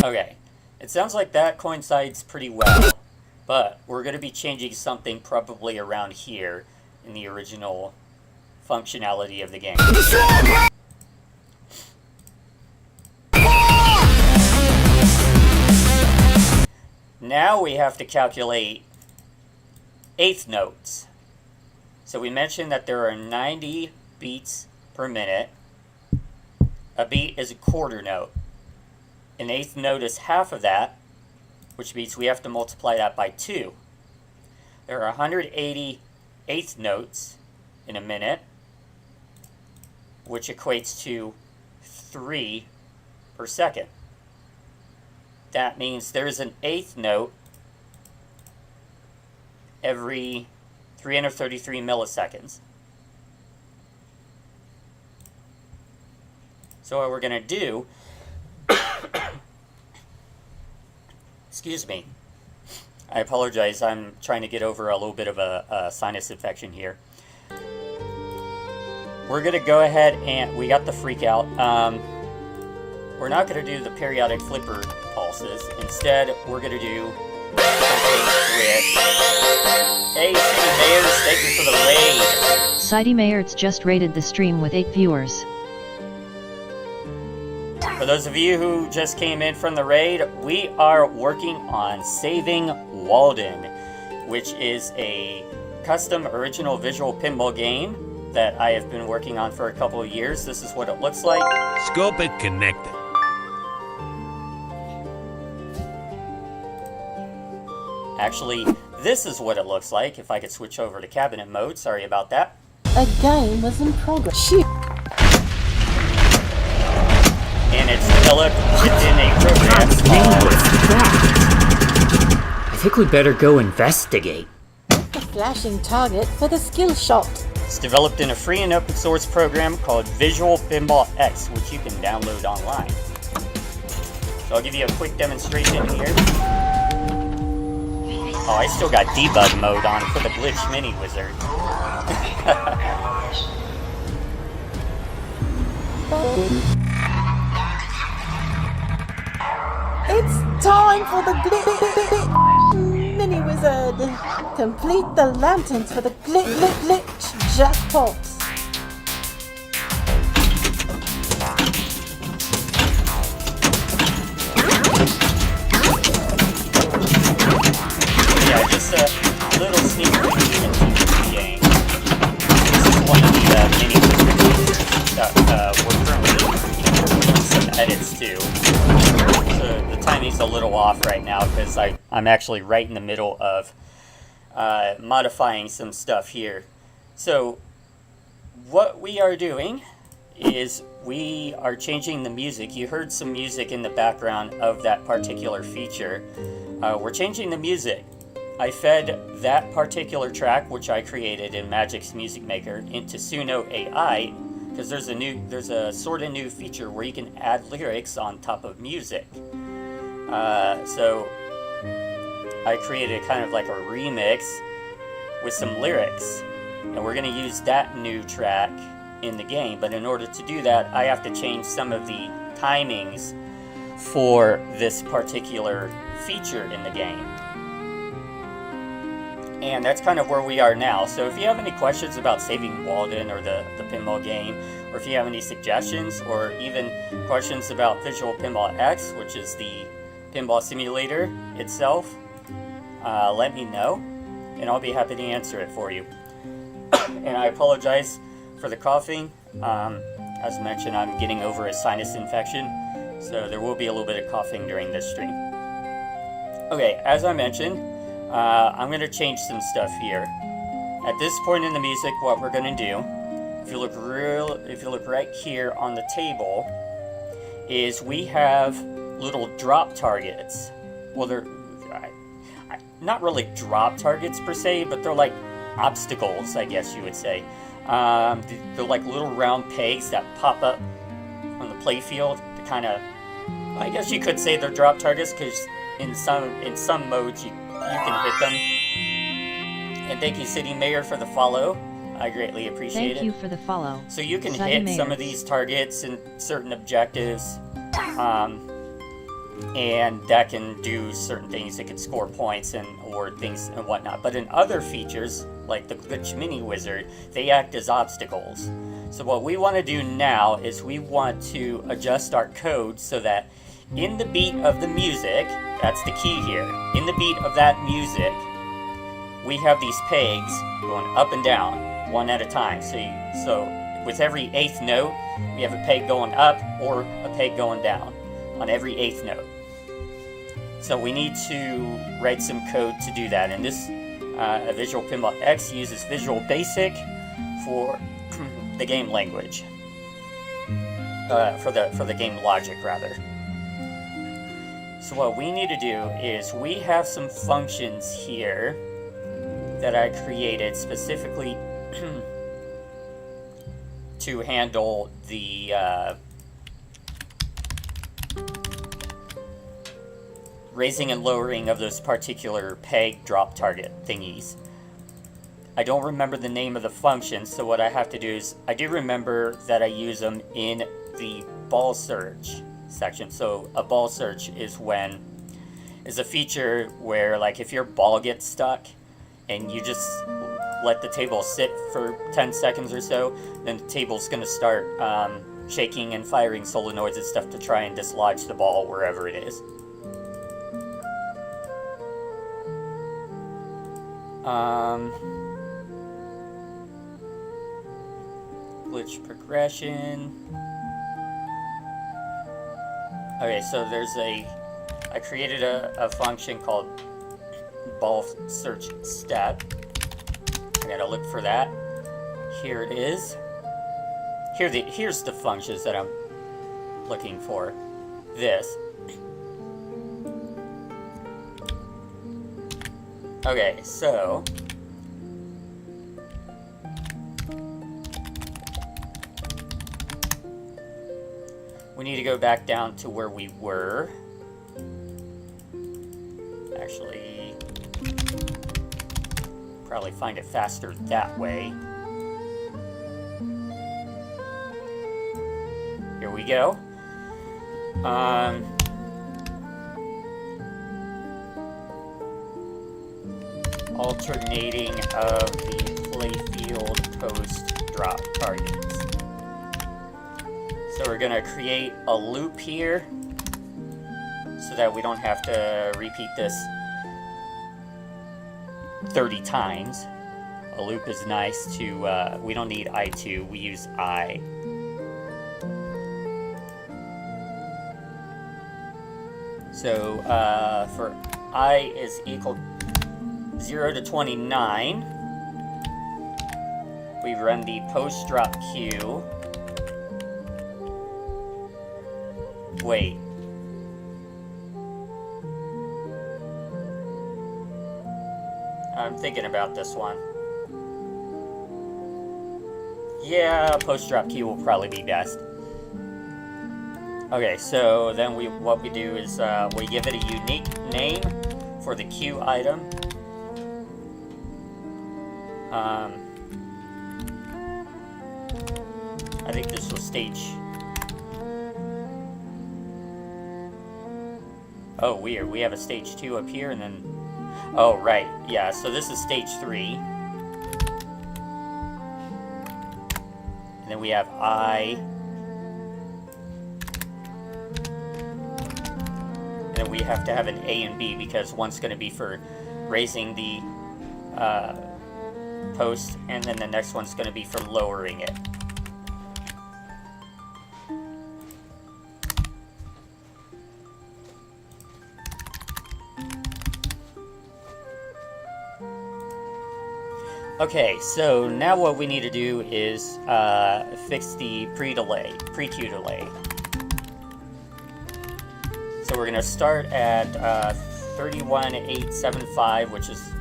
Okay, it sounds like that coincides pretty well, but we're going to be changing something probably around here in the original functionality of the game. Now we have to calculate 8th notes. So we mentioned that there are 90 beats per minute. A beat is a quarter note. An eighth note is half of that, which means we have to multiply that by 2. There are 180 eighth notes in a minute, which equates to 3 per second. That means there's an eighth note every 333 milliseconds. So what we're going to do, excuse me, I apologize, I'm trying to get over a little bit of a sinus infection here. We're going to go ahead and, we got the freak out. We're not going to do the periodic flipper pulses. Instead, we're going to do something with, hey, City Mayors, thank you for the raid. City Mayors just rated the stream with 8 viewers. For those of you who just came in from the raid, we are working on Saving Wallden, which is a custom original visual pinball game that I have been working on for a couple of years. This is what it looks like. Scope it connected. Actually, this is what it looks like. If I could switch over to cabinet mode, sorry about that. A game was in progress. Shoot. And it's developed within a program called... I think we better go investigate. The flashing target for the skill shot. It's developed in a free and open source program called Visual Pinball X, which you can download online. So I'll give you a quick demonstration here. Oh, I still got debug mode on for the glitch mini wizard. It's time for the glitch mini wizard. Complete the lanterns for the glitch jackpot. Yeah, just a little sneak preview into the game. This is one of the mini wizard that we're currently doing some edits to. So the timing's a little off right now because I'm actually right in the middle of modifying some stuff here. So what we are doing is we are changing the music. You heard some music in the background of that particular feature. We're changing the music. I fed that particular track, which I created in Magic's Music Maker, into Suno AI because there's a sort of new feature where you can add lyrics on top of music. So I created kind of like a remix with some lyrics, and we're going to use that new track in the game. But in order to do that, I have to change some of the timings for this particular feature in the game. And that's kind of where we are now. So if you have any questions about Saving Wallden or the pinball game, or if you have any suggestions, or even questions about Visual Pinball X, which is the pinball simulator itself, let me know, and I'll be happy to answer it for you. And I apologize for the coughing. As mentioned, I'm getting over a sinus infection, so there will be a little bit of coughing during this stream. Okay, as I mentioned, I'm going to change some stuff here. At this point in the music, what we're going to do, if you look right here on the table, is we have little drop targets. Well, they're not really drop targets per se, but they're like obstacles, I guess you would say. They're like little round pegs that pop up on the playfield to kind of, I guess you could say they're drop targets, because in some modes you can hit them. And thank you, City Mayor, for the follow. I greatly appreciate it. Thank you for the follow. So you can City hit Mayors. some of these targets and certain objectives, and that can do certain things. It can score points and award things and whatnot. But in other features, like the Glitch Mini Wizard, they act as obstacles. So what we want to do now is we want to adjust our code so that in the beat of the music, that's the key here, in the beat of that music, we have these pegs going up and down, one at a time. So with every 8th note, we have a peg going up or a peg going down on every 8th note. So we need to write some code to do that, and this Visual Pinball X uses Visual Basic for the game language, for the game logic rather. So what we need to do is we have some functions here that I created specifically to handle the raising and lowering of those particular peg drop target thingies. I don't remember the name of the function, so what I have to do is, I do remember that I use them in the ball search section. So a ball search is a feature where, like, if your ball gets stuck and you just let the table sit for 10 seconds or so, then the table's going to start shaking and firing solenoids and stuff to try and dislodge the ball wherever it is. Glitch progression. Okay, so I created a function called ball search step. I gotta look for that. Here it is. Here's the functions that I'm looking for. This. Okay, so we need to go back down to where we were. Actually, probably find it faster that way. Here we go. Alternating of the playfield post drop targets. So we're gonna create a loop here so that we don't have to repeat this 30 times. A loop is nice to, we don't need I2, we use I. So for I is equal 0 to 29, we run the post drop queue. Wait. I'm thinking about this one. Yeah, post drop queue will probably be best. Okay, so then what we do is we give it a unique name for the queue item. I think this was stage. Oh, weird. We have a stage 2 up here, and then. Oh, right. Yeah, so this is stage 3. And then we have I. And then we have to have an A and B because one's going to be for raising the post, and then the next one's going to be for lowering it. Okay, so now what we need to do is fix the pre-queue delay. So we're going to start at 31.875, which is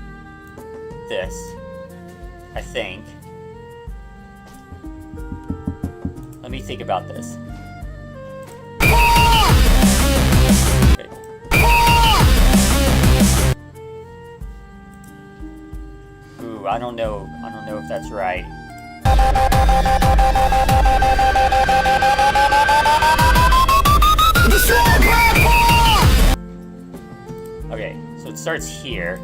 this, I think. Let me think about this. Okay. Ooh, I don't know if that's right. Okay, so it starts here.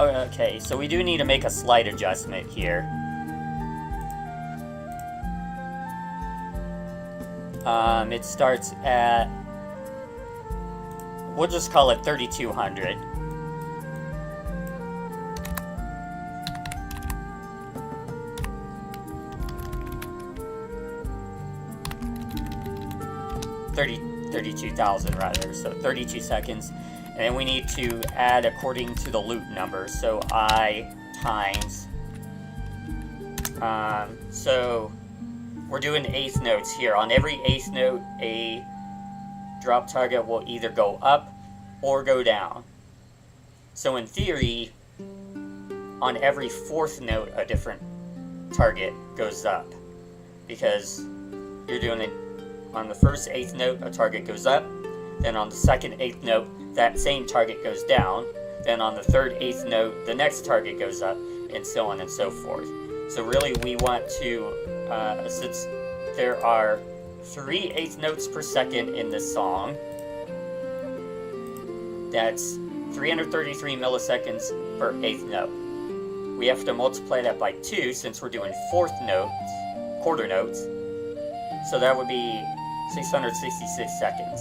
Okay, so we do need to make a slight adjustment here. It starts at, we'll just call it 3200. 32,000 rather, so 32 seconds. And then we need to add according to the loop number, so I times, so we're doing eighth notes here. On every eighth note, a drop target will either go up or go down. So in theory, on every fourth note, a different target goes up, because you're doing it on the first eighth note, a target goes up, then on the second eighth note, that same target goes down, then on the third eighth note, the next target goes up, and so on and so forth. So really we want to, since there are 3 eighth notes per second in this song, that's 333 milliseconds per eighth note. We have to multiply that by 2 since we're doing fourth notes, quarter notes, so that would be 666 seconds,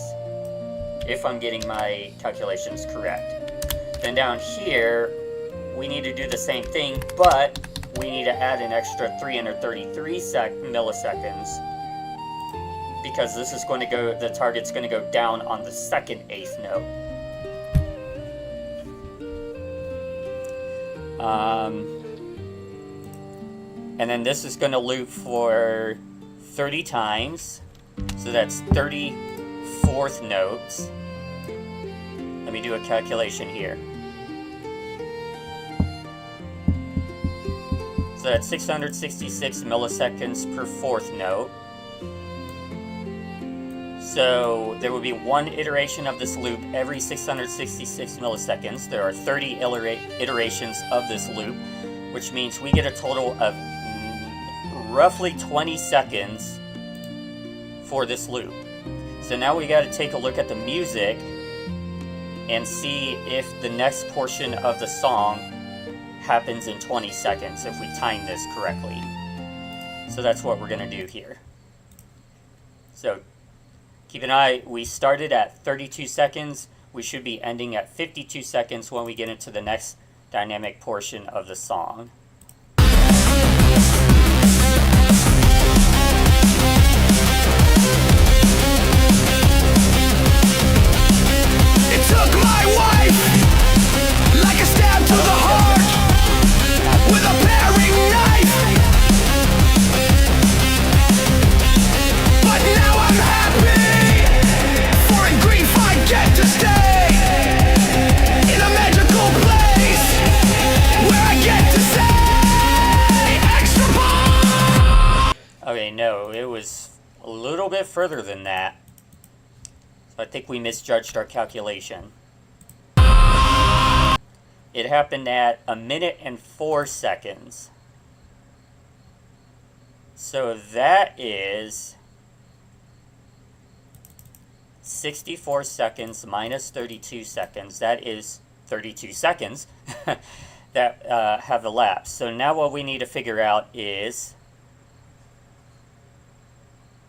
if I'm getting my calculations correct. Then down here, we need to do the same thing, but we need to add an extra 333 milliseconds, because this is going to go, the target's going to go down on the second eighth note. And then this is going to loop for 30 times, so that's 30 fourth notes. Let me do a calculation here. So that's 666 milliseconds per fourth note. So there will be one iteration of this loop every 666 milliseconds. There are 30 iterations of this loop, which means we get a total of roughly 20 seconds for this loop. So now we got to take a look at the music and see if the next portion of the song happens in 20 seconds, if we time this correctly. So that's what we're going to do here. So keep an eye, we started at 32 seconds. We should be ending at 52 seconds when we get into the next dynamic portion of the song. Took my wife like a stab to the heart with a paring knife. But now I'm happy, for in grief I get to stay in a magical place where I get to say extra ball. Okay, no, it was a little bit further than that. I think we misjudged our calculation. It happened at 1 minute and 4 seconds. So that is 64 seconds minus 32 seconds. That is 32 seconds that have elapsed. So now what we need to figure out is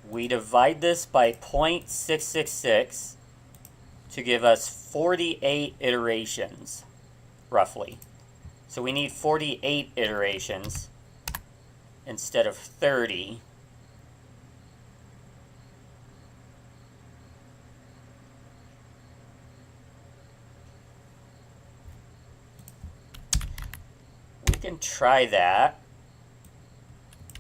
we divide this by 0.666 to give us 48 iterations, roughly. So we need 48 iterations instead of 30. We can try that.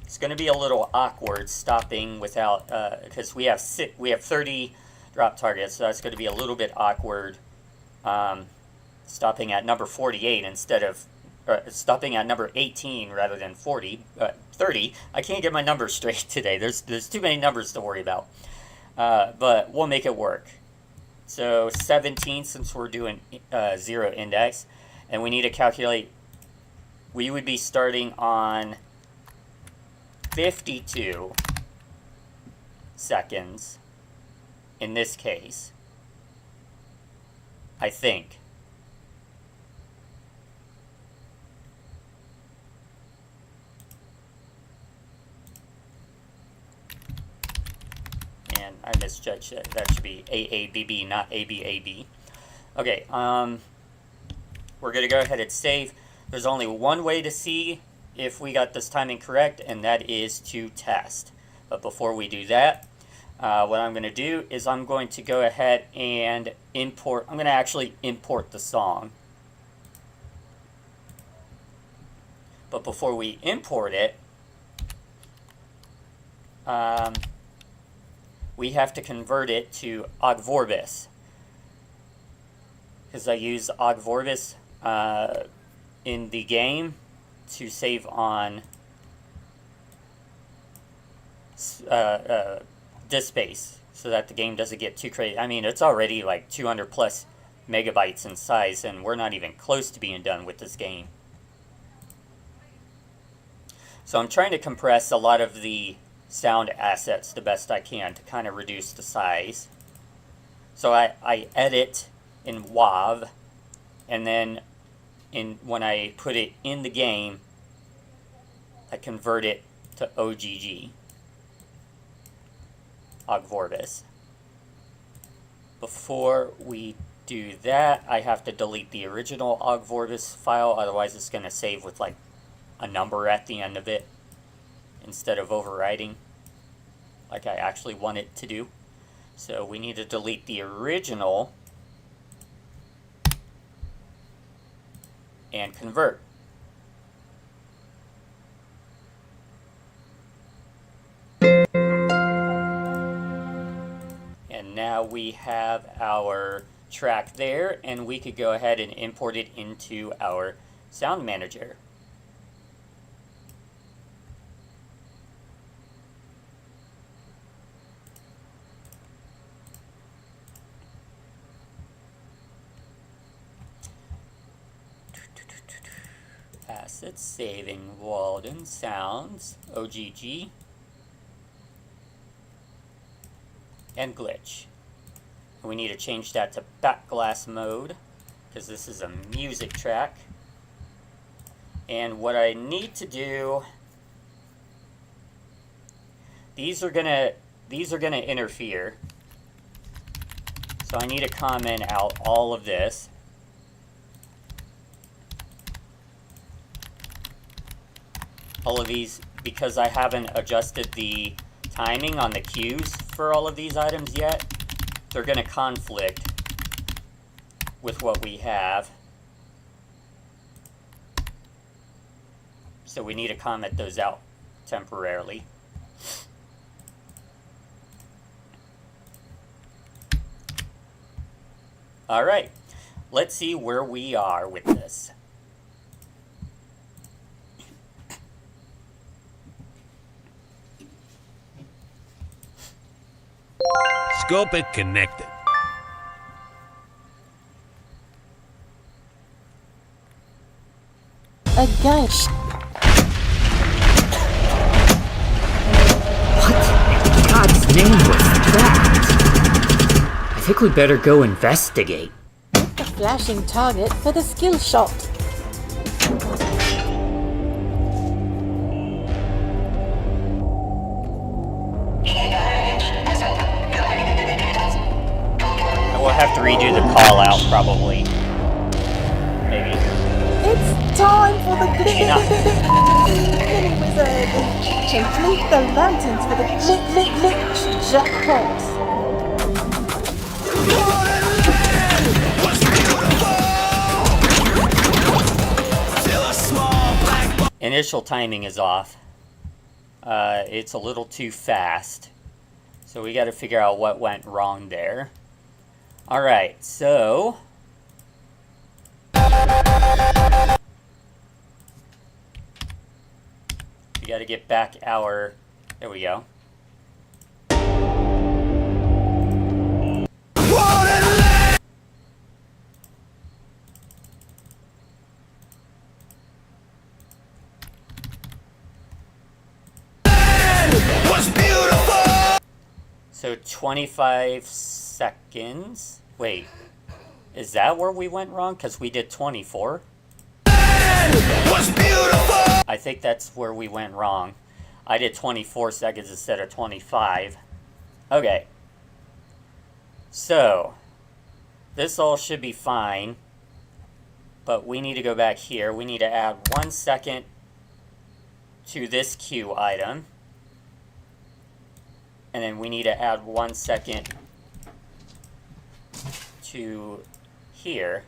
It's going to be a little awkward stopping without, because we have 30 drop targets, so that's going to be a little bit awkward stopping at number 48 instead of stopping at number 18 rather than 30. I can't get my numbers straight today. There's too many numbers to worry about, but we'll make it work. So 17, since we're doing 0 index, and we need to calculate, we would be starting on 52 seconds in this case, I think. And I misjudged it. That should be AABB, not ABAB. Okay, we're going to go ahead and save. There's only one way to see if we got this timing correct, and that is to test. But before we do that, what I'm going to do is I'm going to go ahead and import. I'm going to actually import the song. But before we import it, we have to convert it to Ogvorbis. Because I use Ogvorbis in the game to save on disk space, so that the game doesn't get too crazy. I mean, it's already like 200 plus megabytes in size, and we're not even close to being done with this game. So I'm trying to compress a lot of the sound assets the best I can to kind of reduce the size. So I edit in WAV, and then when I put it in the game, I convert it to OGG. Ogvorbis. Before we do that, I have to delete the original Ogvorbis file, otherwise it's going to save with like a number at the end of it instead of overwriting like I actually want it to do. So we need to delete the original and convert. Now we have our track there, and we could go ahead and import it into our sound manager. Assets, Saving Wallden, Sounds, OGG, and Glitch. We need to change that to backglass mode because this is a music track. And what I need to do, these are gonna interfere. So I need to comment out all of this. All of these, because I haven't adjusted the timing on the cues for all of these items yet, they're going to conflict with what we have. So we need to comment those out temporarily. Alright, let's see where we are with this. Scope it connected. Again. What in God's name was that? I think we better go investigate. A flashing target for the skill shot. We'll have to redo the call out probably. Maybe. It's time for the glitch wizard. Complete the lanterns for the glitch jackpot. Initial timing is off. It's a little too fast. So we got to figure out what went wrong there. Alright, so we got to get back our, there we go. So 25 seconds. Wait, is that where we went wrong? Because we did 24. I think that's where we went wrong. I did 24 seconds instead of 25. Okay. So, this all should be fine. But we need to go back here. We need to add 1 second to this cue item. and then we need to add 1 second to here.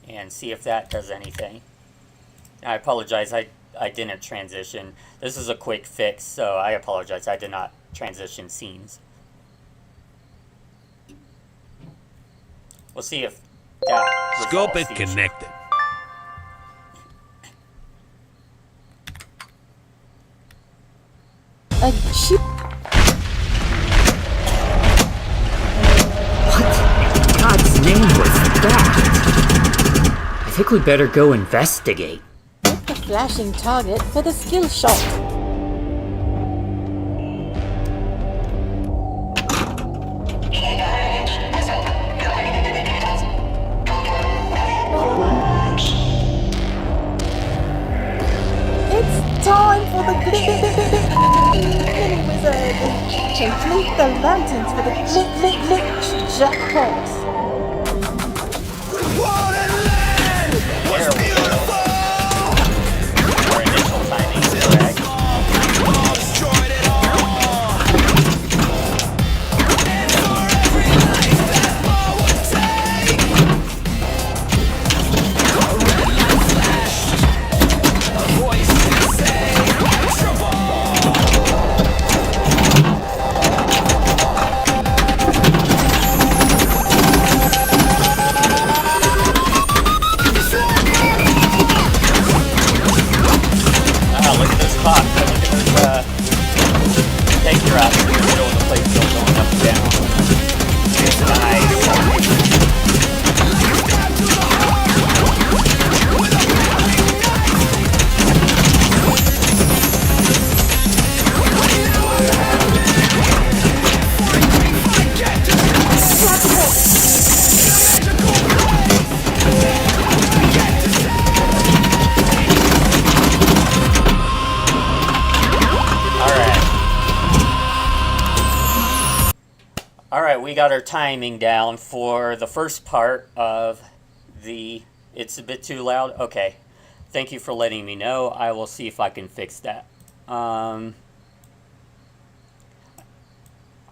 And see if that does anything. I apologize, I didn't transition. This is a quick fix, so I apologize. I did not transition scenes. We'll see if that Scope resolves it the issue. connected. A cheap. What in God's name was that? I think we better go investigate. Hit the flashing target for the skill shot. It's time for the mini wizard. Complete the lanterns for the jackpot. Our initial timing is correct. Look at this clock. Look at this tank drop in the middle of the plate still going up and down. It's nice. Alright, we got our timing down for the first part of the... It's a bit too loud? Okay. Thank you for letting me know. I will see if I can fix that.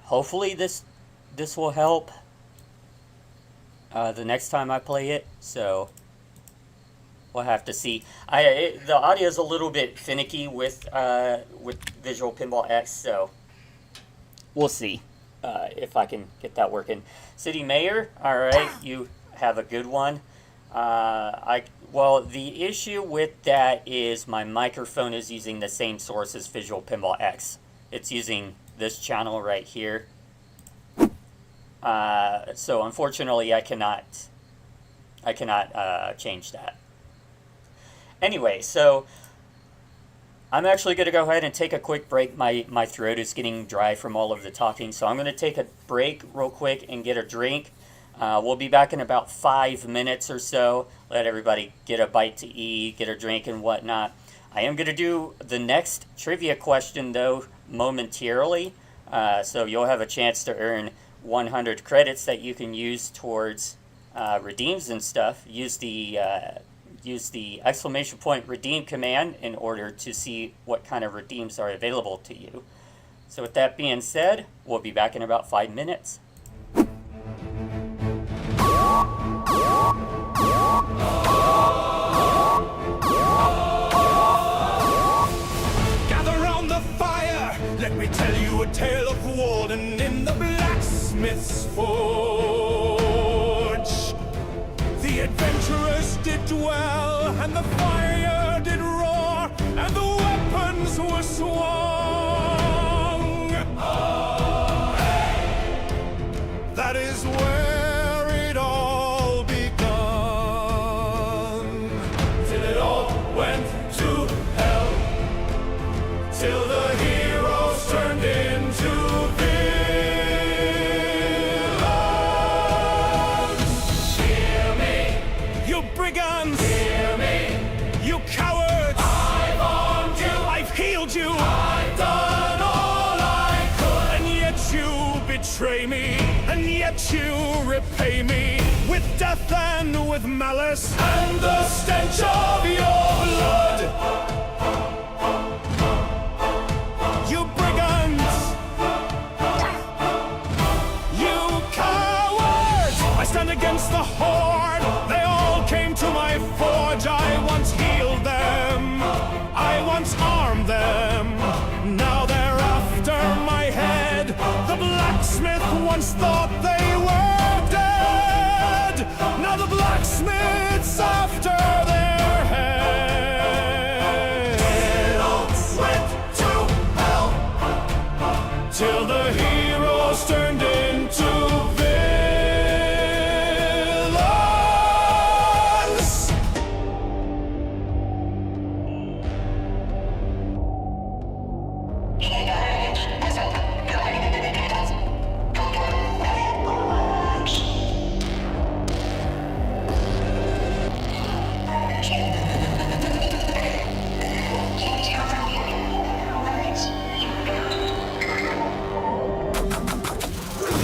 Hopefully this will help the next time I play it, so we'll have to see. The audio is a little bit finicky with Visual Pinball X, so we'll see. If I can get that working. City Mayor, alright, you have a good one. Well, the issue with that is my microphone is using the same source as Visual Pinball X. It's using this channel right here. So unfortunately I cannot change that. Anyway, so I'm actually going to go ahead and take a quick break. My throat is getting dry from all of the talking, so I'm going to take a break real quick and get a drink. We'll be back in about 5 minutes or so. Let everybody get a bite to eat, get a drink and whatnot. I am going to do the next trivia question, though, momentarily. So you'll have a chance to earn 100 credits that you can use towards redeems and stuff. Use the exclamation point redeem command in order to see what kind of redeems are available to you. So with that being said, we'll be back in about 5 minutes. Gather round the fire, let me tell you a tale of Wallden in the blacksmith's forge. The adventurers did dwell, and the fire did roar, and the weapons were swung. That is where it all begun. Till it all went to hell, till the heroes turned into villains. you repay me with death and with malice and the stench of your blood. You brigands! You cowards! I stand against the horde. They all came to my forge. I once healed them. I once armed them. Now they're after my head. The blacksmith once thought they were dead. Now the blacksmith's after their head. It all went to hell till the heroes turned into villains.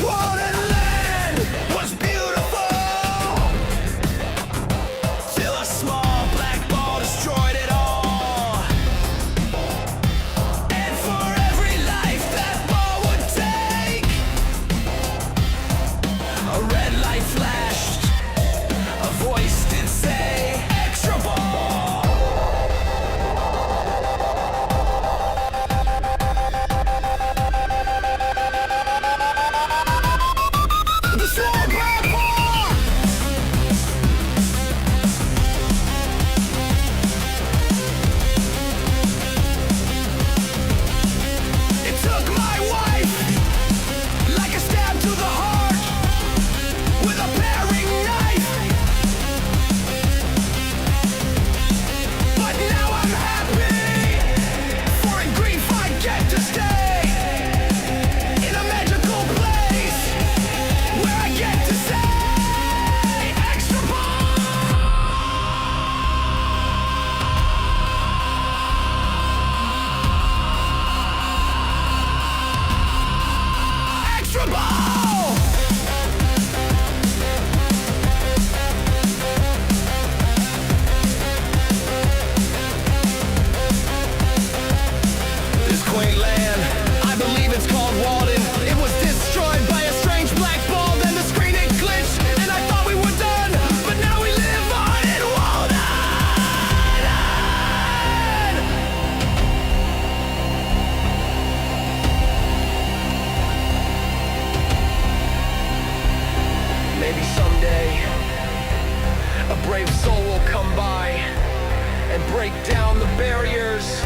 Wallden land was beautiful till a small black ball destroyed it all. And for every life that ball would take, a red light flashed, a voice did say, extra ball. The small black ball! It took my wife like a stab to the heart with a paring knife. But now I'm happy, for in grief I get to stay in a magical place where I get to say extra ball. Extra ball! This quaint land, I believe it's called Wallden. It was destroyed by a strange black ball, then the screen it glitched, and I thought we were done, but now we live on in Wallden! Maybe someday a brave soul will come by and break down the barriers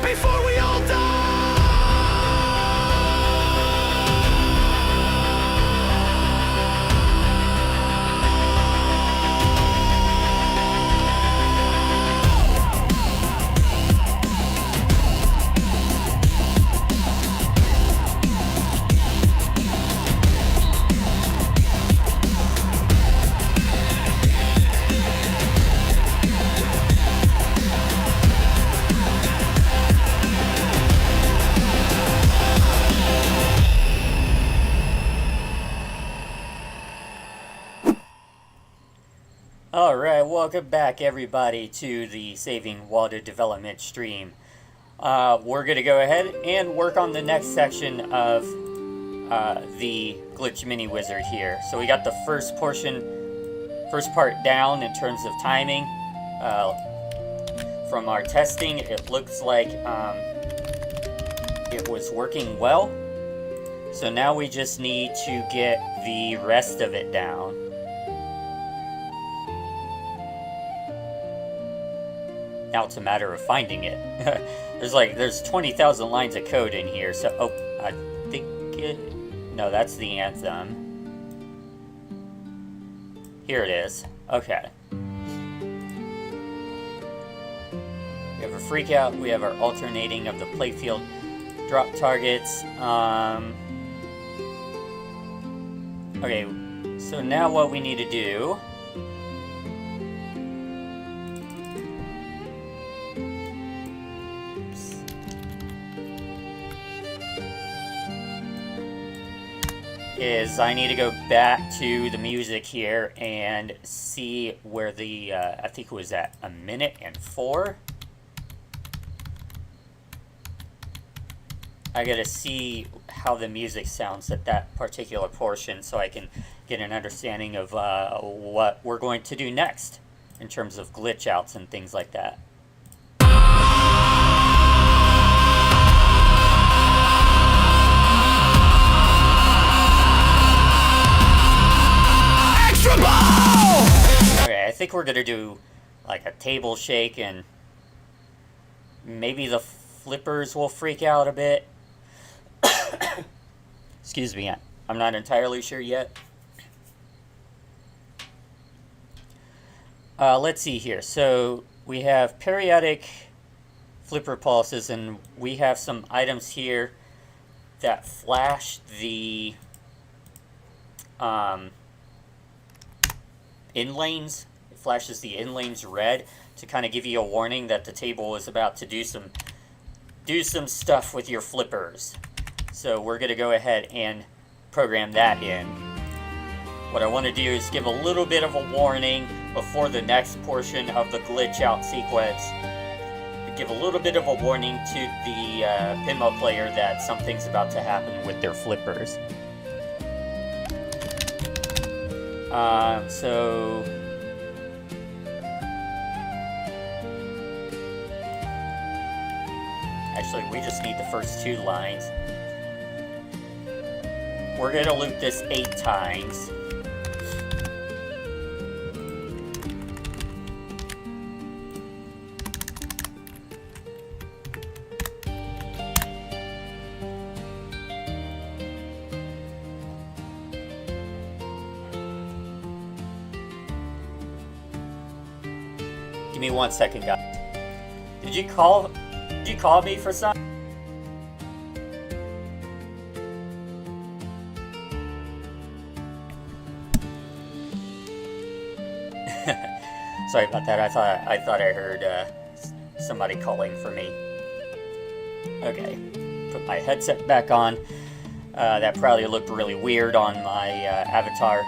before we all die. Alright, welcome back everybody to the Saving Wallden development stream. We're going to go ahead and work on the next section of the Glitch Mini Wizard here. So we got the first part down in terms of timing. From our testing, it looks like it was working well. So now we just need to get the rest of it down. Now it's a matter of finding it. there's 20,000 lines of code in here, so I think no, that's the anthem. Here it is. Okay. We have a freak out, we have our alternating of the playfield drop targets. Okay, so now what we need to do is I need to go back to the music here and see where the, I think it was at 1:04. I gotta see how the music sounds at that particular portion so I can get an understanding of what we're going to do next in terms of glitch outs and things like that. Okay, I think we're gonna do like a table shake, and maybe the flippers will freak out a bit. Excuse me, I'm not entirely sure yet. Let's see here. So we have periodic flipper pulses, and we have some items here that flash the in lanes. It flashes the in lanes red to kind of give you a warning that the table is about to do some stuff with your flippers. So we're going to go ahead and program that in. What I want to do is give a little bit of a warning before the next portion of the glitch out sequence. Give a little bit of a warning to the pinball player that something's about to happen with their flippers. So actually, we just need the first 2 lines. We're going to loop this 8 times. Give me 1 second, guys. Did you call me for something? Sorry about that. I thought I heard somebody calling for me. Okay, put my headset back on. That probably looked really weird on my avatar,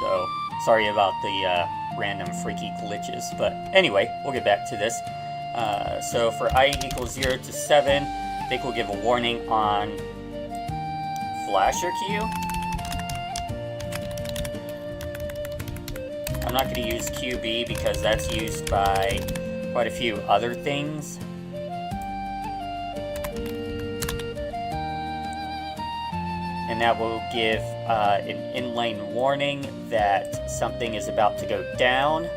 so sorry about the random freaky glitches. But anyway, we'll get back to this. So for I equals 0 to 7, I think we'll give a warning on flasher cue. I'm not going to use QB because that's used by quite a few other things. And that will give an in-lane warning that something is about to go down.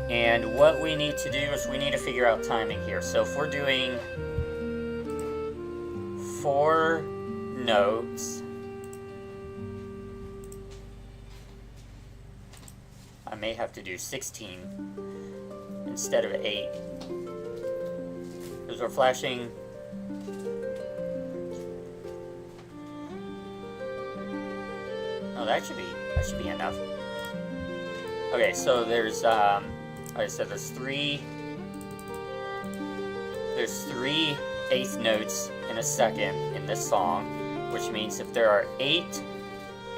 And what we need to do is we need to figure out timing here. So if we're doing 4 notes, I may have to do 16 instead of 8, because we're flashing. Oh, that should be enough. Okay, so there's like I said, there's 3 eighth notes in a second in this song, which means if there are 8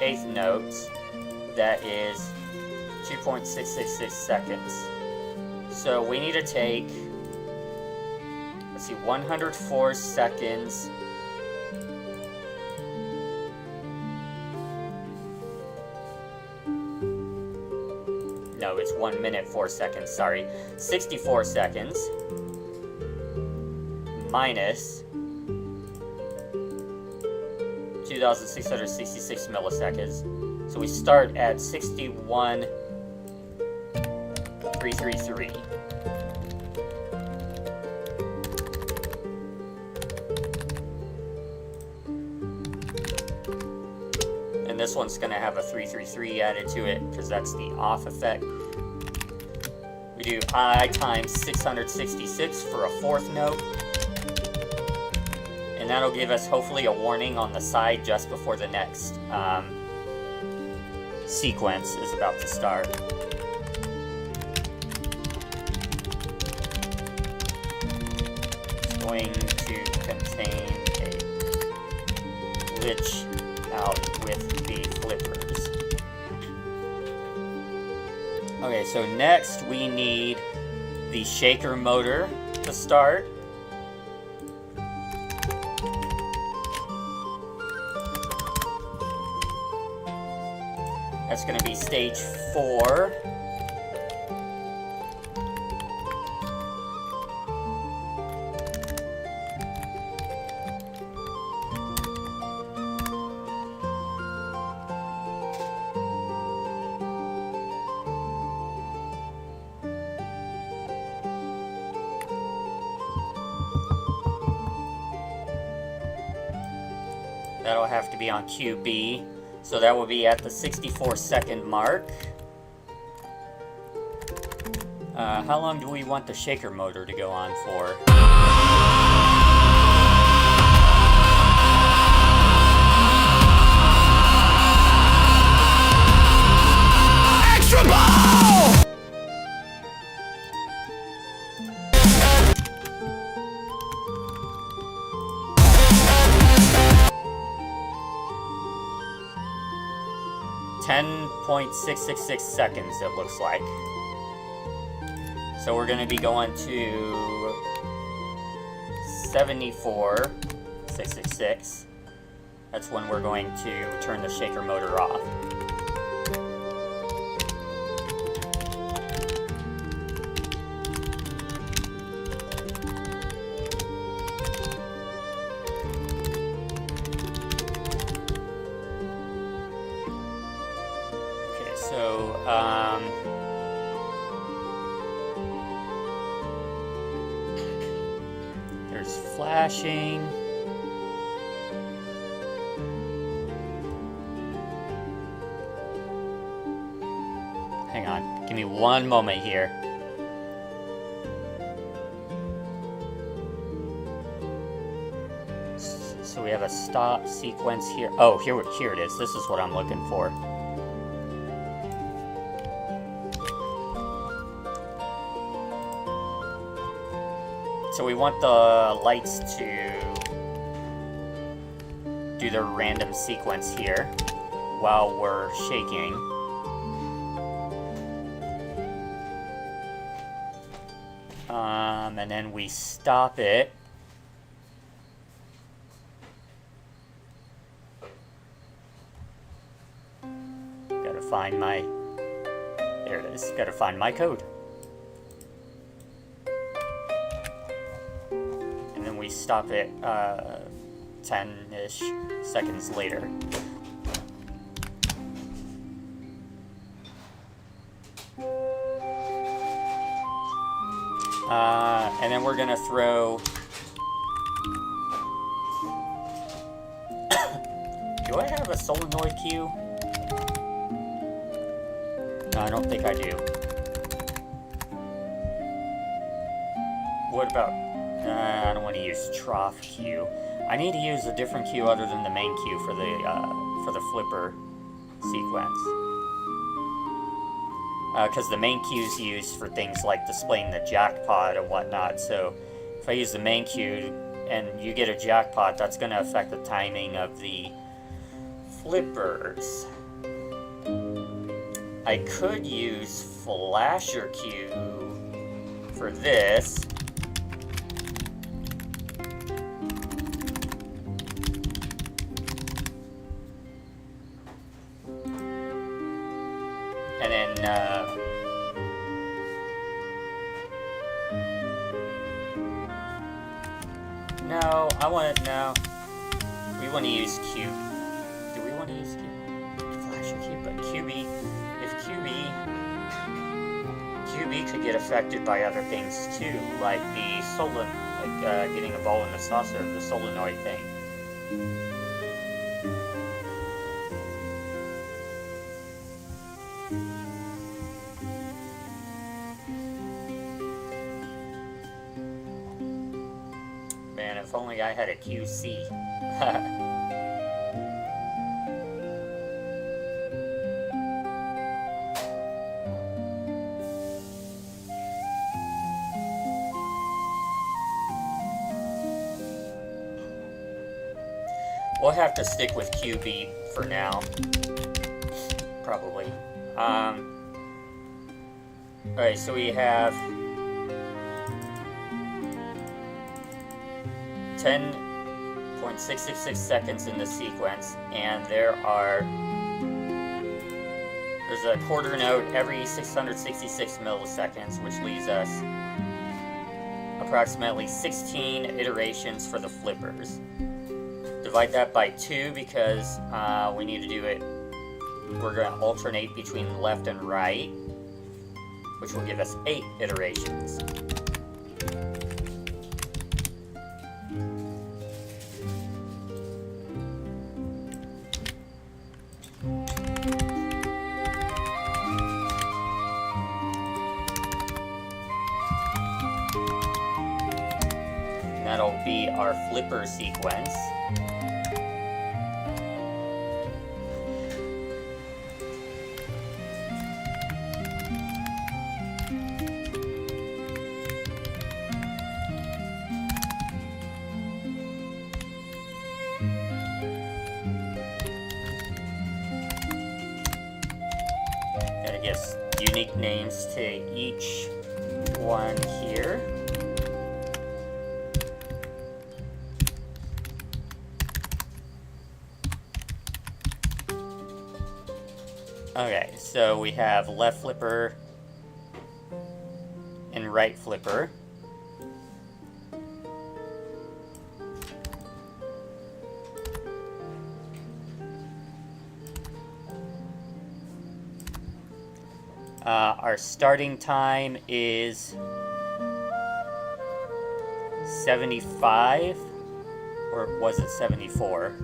eighth notes, that is 2.666 seconds. So we need to take, let's see, 104 seconds. No, it's 1 minute 4 seconds, sorry. 64 seconds minus 2,666 milliseconds. So we start at 61,333. And this one's going to have a 333 added to it because that's the off effect. We do I times 666 for a 4th note. And that'll give us hopefully a warning on the side just before the next sequence is about to start. going to contain a glitch out with the flippers. Okay, so next we need the shaker motor to start. That's going to be stage 4. That'll have to be on QB. So that will be at the 64-second mark. How long do we want the shaker motor to go on for? Extra ball! 10.666 seconds, it looks like. So we're going to be going to 74.666. That's when we're going to turn the shaker motor off. There's flashing. Hang on, give me one moment here. So we have a stop sequence here. Oh, here it is. This is what I'm looking for. So we want the lights to do their random sequence here while we're shaking. And then we stop it. Gotta find my, there it is, gotta find my code. We stop it 10-ish seconds later. And then we're gonna throw... Do I have a solenoid cue? No, I don't think I do. What about... I don't want to use trough cue. I need to use a different cue other than the main cue for the flipper sequence. Because the main cue is used for things like displaying the jackpot and whatnot. So if I use the main cue and you get a jackpot, that's going to affect the timing of the flippers. I could use flasher cue for this. And then, no, we want to use Q. Do we want to use Q? Flasher Q, but QB, if QB could get affected by other things too, like the getting a ball in the saucer, the solenoid thing. Man, if only I had a QC. We'll have to stick with QB for now. Probably. Alright, so we have 10.666 seconds in the sequence, and there's a quarter note every 666 milliseconds, which leaves us approximately 16 iterations for the flippers. Divide that by 2 because we need to do it. We're going to alternate between left and right, which will give us 8 iterations. That'll be our flipper sequence. Gotta give unique names to each one here. Okay, so we have left flipper and right flipper. Our starting time is 75, or was it 74?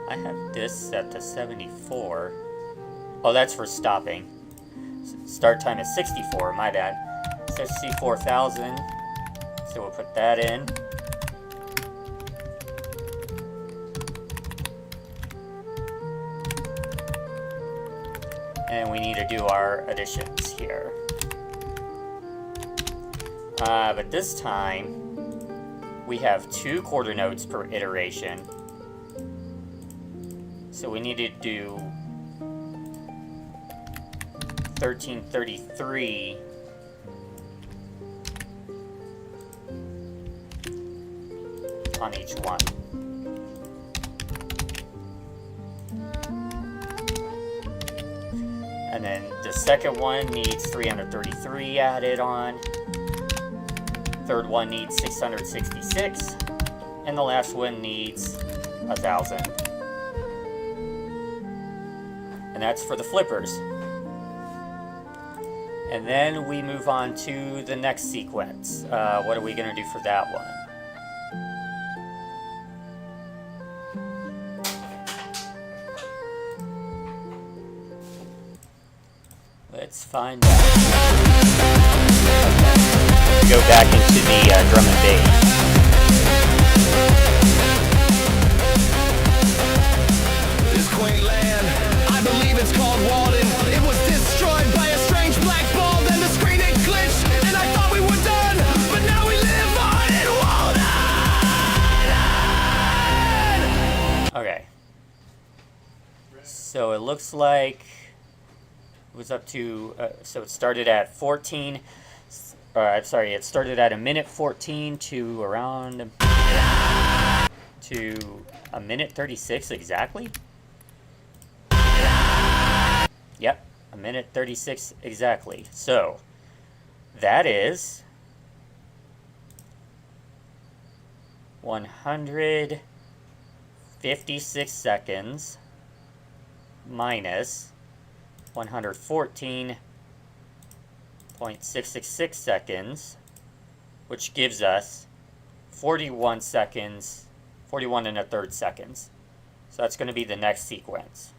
I have this set to 74. Oh, that's for stopping. Start time is 64, my bad. 64,000. So we'll put that in. And we need to do our additions here. But this time, we have 2 quarter notes per iteration. So we need to do 1333 on each one. And then the second one needs 333 added on. Third one needs 666. And the last one needs 1,000. And that's for the flippers. And then we move on to the next sequence. What are we going to do for that one? Let's find out. Go back into the drum and bass. This quaint land, I believe it's called Wallden. It was destroyed by a strange black ball, then the screen it glitched, and I thought we were done, but now we live on in Wallden! Okay. So it looks like it was up to, so it started at 14, I'm sorry, it started at a minute 14 to around, to a minute 36 exactly? Yep, a minute 36 exactly. So, that is 156 seconds minus 114.666 seconds, which gives us 41 seconds, 41 and a third seconds. So that's going to be the next sequence.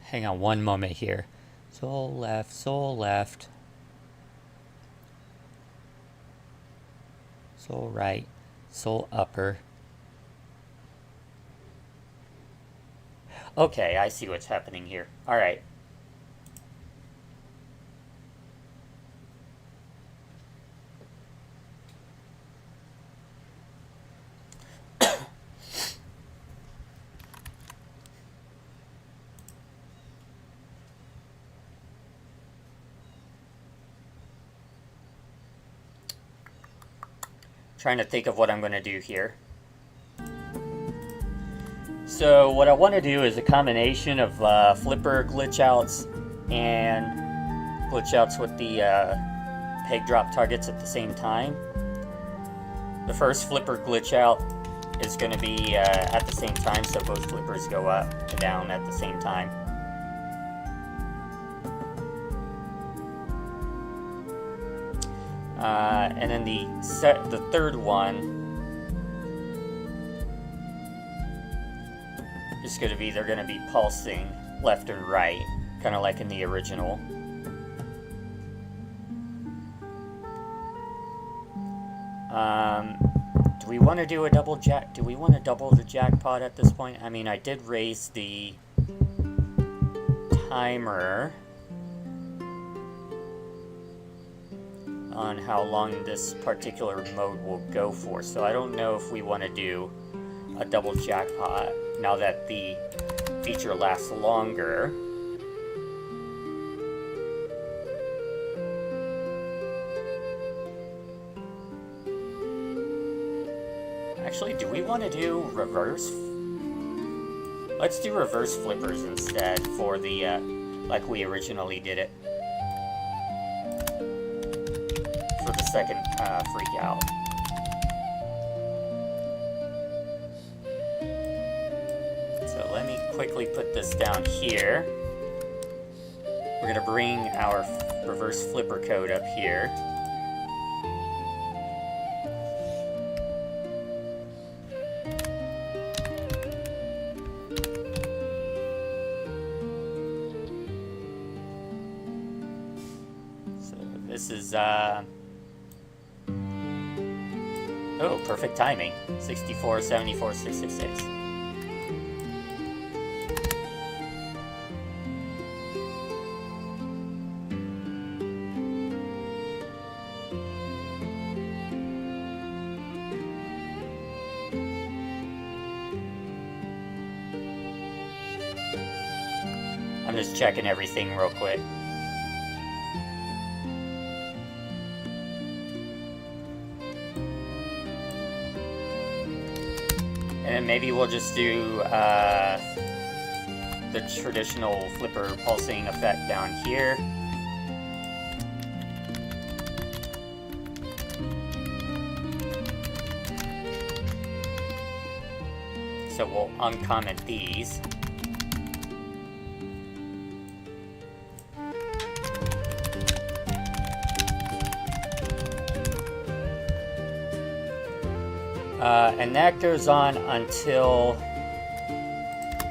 Hang on one moment here. Sole left, sole left. Sole right, sole upper. Okay, I see what's happening here. Alright. Trying to think of what I'm going to do here. So what I want to do is a combination of flipper glitch outs and glitch outs with the peg drop targets at the same time. The first flipper glitch out is going to be at the same time, so both flippers go up and down at the same time. And then the third one is going to be, they're going to be pulsing left and right, kind of like in the original. Do we want to do a double jack? Do we want to double the jackpot at this point? I mean, I did raise the timer on how long this particular mode will go for, so I don't know if we want to do a double jackpot now that the feature lasts longer. Actually, do we want to do reverse? Let's do reverse flippers instead for the, like we originally did it. For the second freak out. So let me quickly put this down here. We're gonna bring our reverse flipper code up here. So this is oh, perfect timing. 64, 74, 666. I'm just checking everything real quick. And then maybe we'll just do the traditional flipper pulsing effect down here. So we'll uncomment these. And that goes on until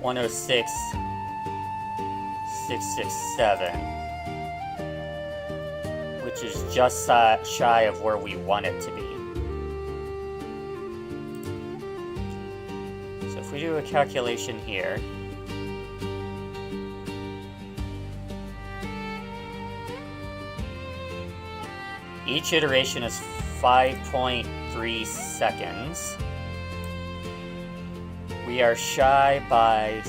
106,667, which is just shy of where we want it to be. So if we do a calculation here, each iteration is 5.3 seconds. We are shy by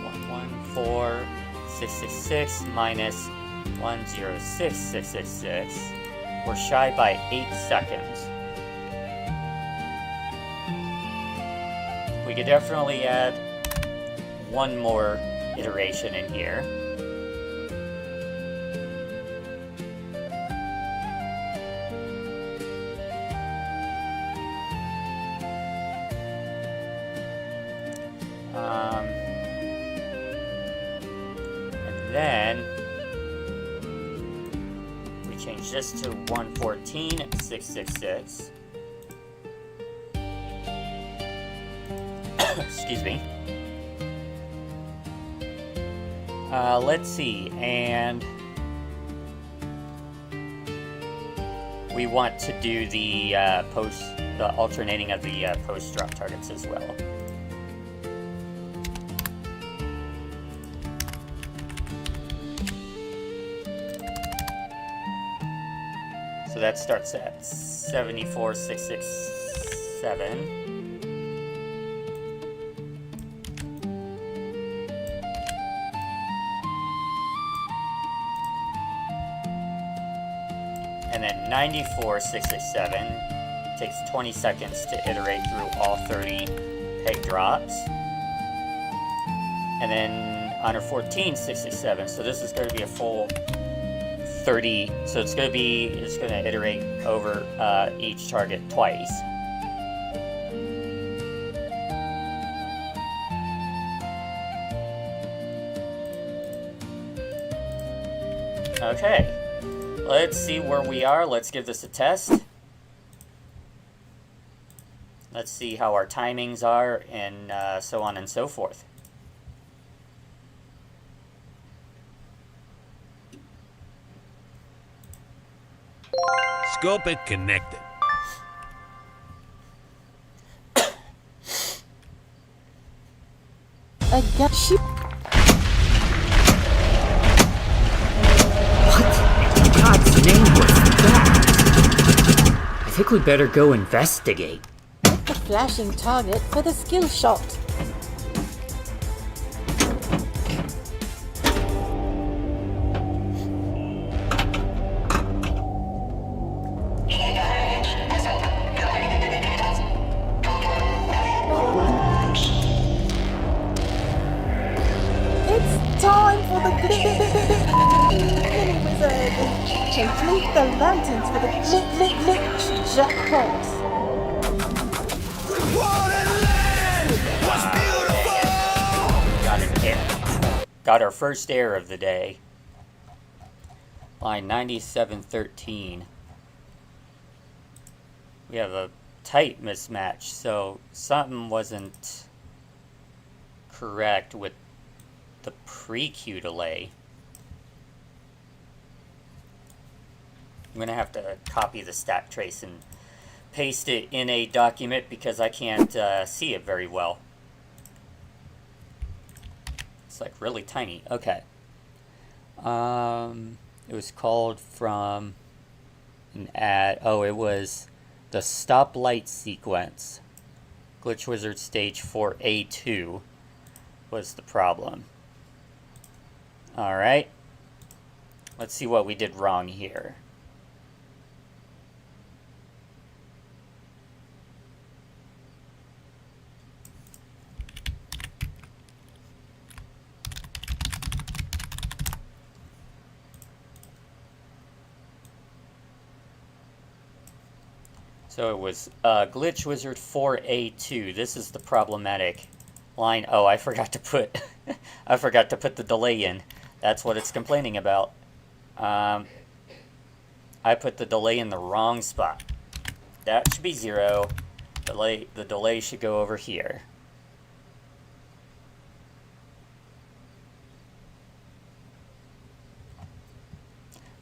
114,666 minus 106,666. We're shy by 8 seconds. We could definitely add one more iteration in here. And then we change this to 114,666. Excuse me. Let's see, and we want to do the the alternating of the post drop targets as well. So that starts at 74,667. And then 94,667 takes 20 seconds to iterate through all 30 peg drops. And then honor 14,667. So this is going to be a full 30. So it's going to iterate over each target twice. Okay. Let's see where we are. Let's give this a test. Let's see how our timings are, and so on and so forth. Scope it connected. I got you. God's name was that? I think we better go investigate. The flashing target for the skill shot. It's time for the mini wizard. Complete the lanterns for the glitch jackpot. Got an error. Got our first error of the day. Line 9713. We have a tight mismatch, so something wasn't correct with the pre-queue delay. I'm gonna have to copy the stack trace and paste it in a document because I can't see it very well. It's like really tiny. Okay. It was called from an ad. Oh, it was the stoplight sequence. Glitch Wizard Stage 4A2 was the problem. Alright. Let's see what we did wrong here. So it was Glitch Wizard 4A2. This is the problematic line. Oh, I forgot to put I forgot to put the delay in. That's what it's complaining about. I put the delay in the wrong spot. That should be 0. The delay should go over here.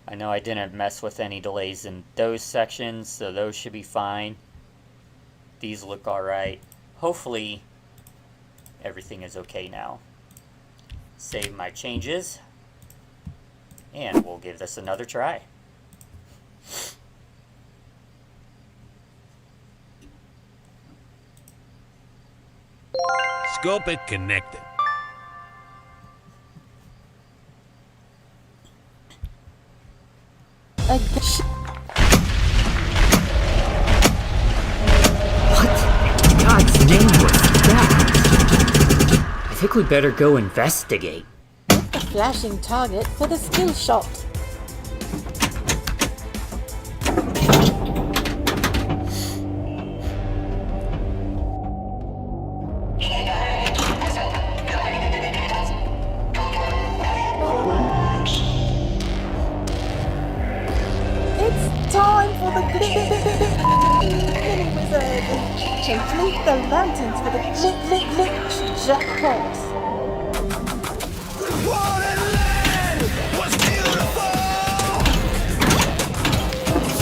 I know I didn't mess with any delays in those sections, so those should be fine. These look alright. Hopefully, everything is okay now. Save my changes, and we'll give this another try. Scope it connected. What in God's name was that? I think we better go investigate. The flashing target for the skill shot. Time for the mini wizard. Complete the lanterns for the glitch Jackpot! Wallden land was beautiful.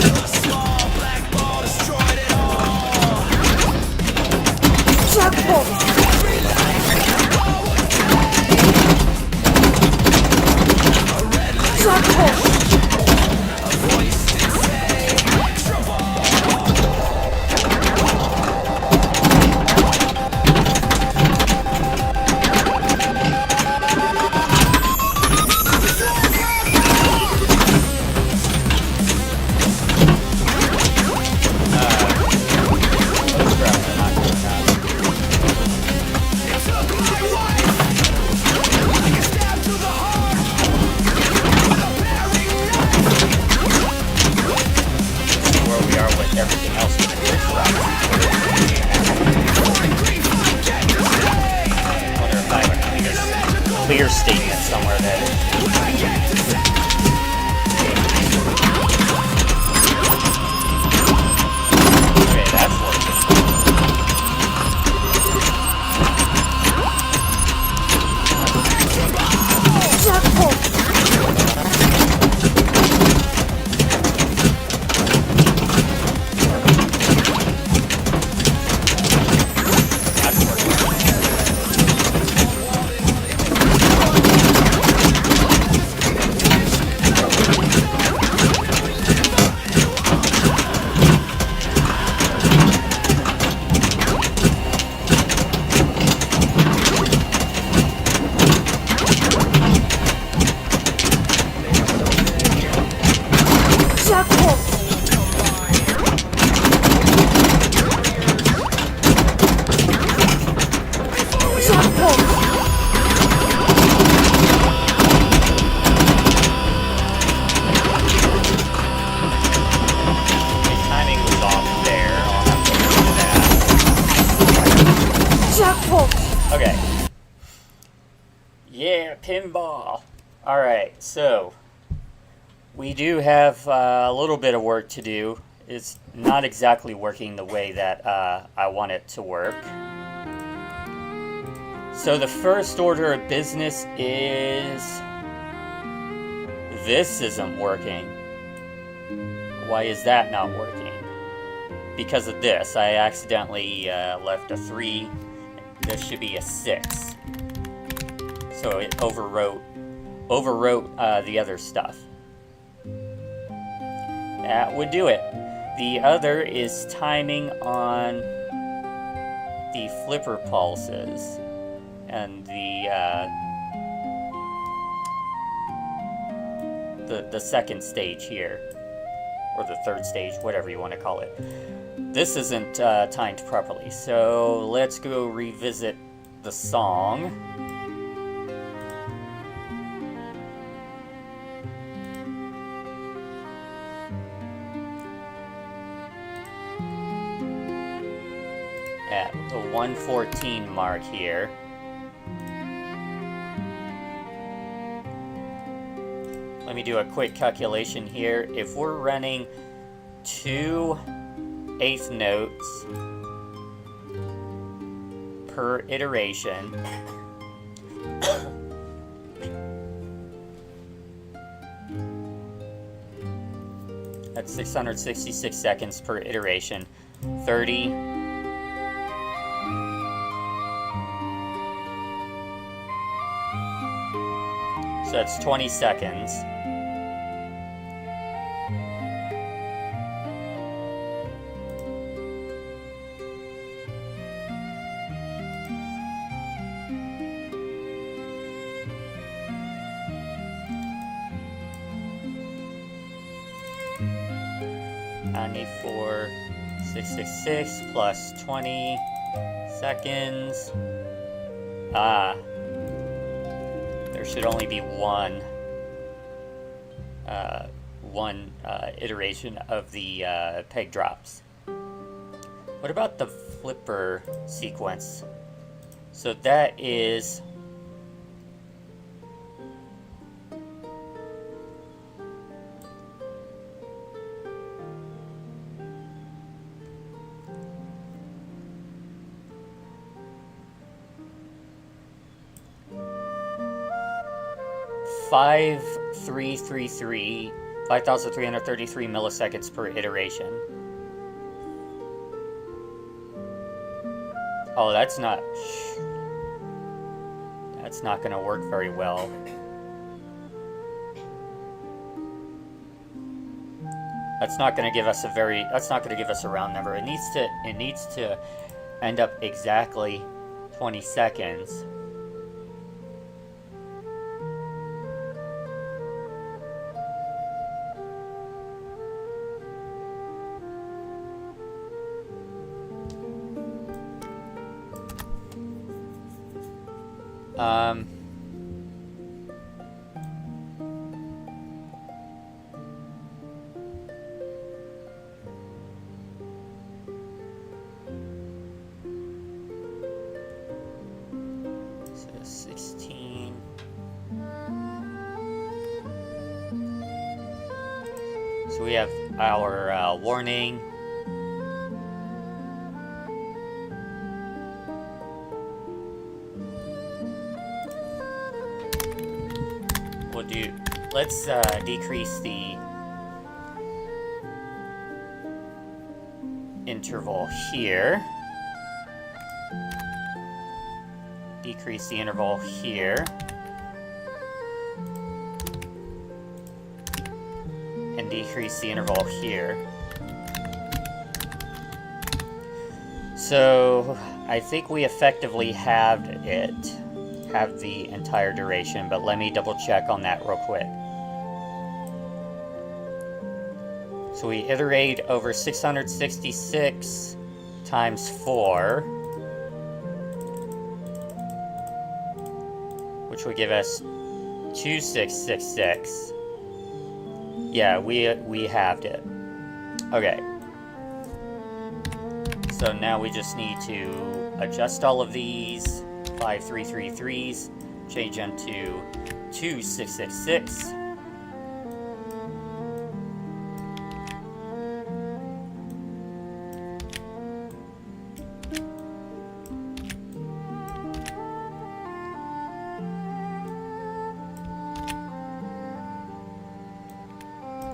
A small black ball destroyed it all. Jackpot! Jackpot! Clear statement somewhere that okay, that's working. Okay. Yeah, pinball. Alright, so we do have a little bit of work to do. It's not exactly working the way that I want it to work. So the first order of business is this isn't working. Why is that not working? Because of this. I accidentally left a 3. This should be a 6. So it overwrote the other stuff. That would do it. The other is timing on the flipper pulses and the second stage here, or the third stage, whatever you want to call it. This isn't timed properly, so let's go revisit the song. At the 114 mark here. Let me do a quick calculation here. If we're running 2 eighth notes per iteration, that's 666 seconds per iteration. 30 so that's 20 seconds. I need 666 plus 20 seconds. There should only be one iteration of the peg drops. What about the flipper sequence? So that is 5,333 milliseconds per iteration. Oh, that's not going to work very well. That's not going to give us a round number. It needs to end up exactly 20 seconds. So 16. So we have our warning. Let's decrease the interval here. Decrease the interval here. And decrease the interval here. So I think we effectively have the entire duration, but let me double check on that real quick. So we iterate over 666 times 4, which would give us 2666. Yeah, we halved it. Okay. So now we just need to adjust all of these 5333s, change them to 2666.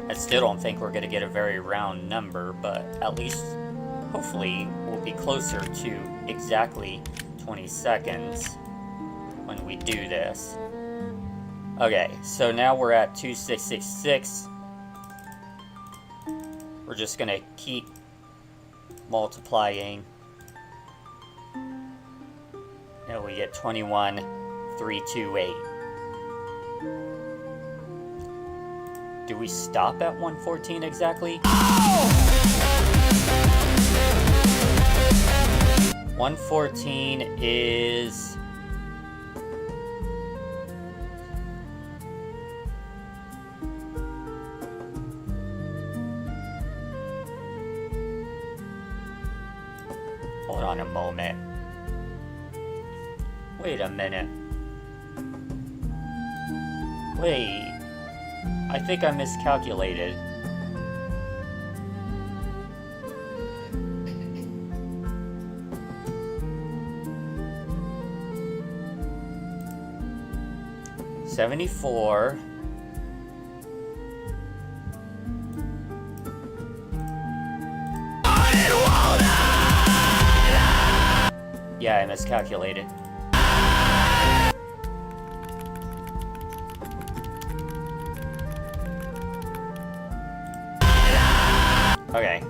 I still don't think we're going to get a very round number, but at least, hopefully, we'll be closer to exactly 20 seconds when we do this. Okay, so now we're at 2666. We're just going to keep multiplying. And we get 21,328. Do we stop at 114 exactly? 114 is... Hold on a moment. Wait a minute. Wait. I think I miscalculated. $74. Yeah, I miscalculated. Okay,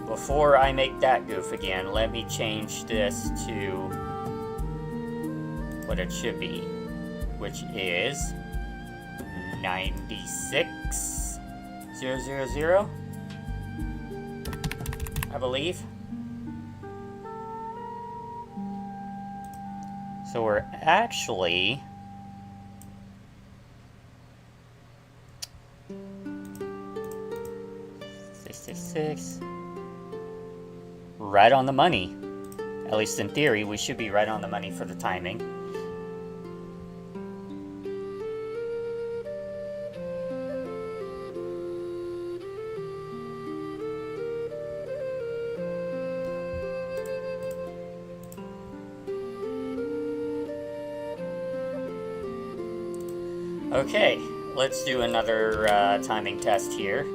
before I make that goof again, let me change this to what it should be, which is 96,000, I believe. So we're actually... right on the money. At least in theory, we should be right on the money for the timing. Okay, let's do another timing test here.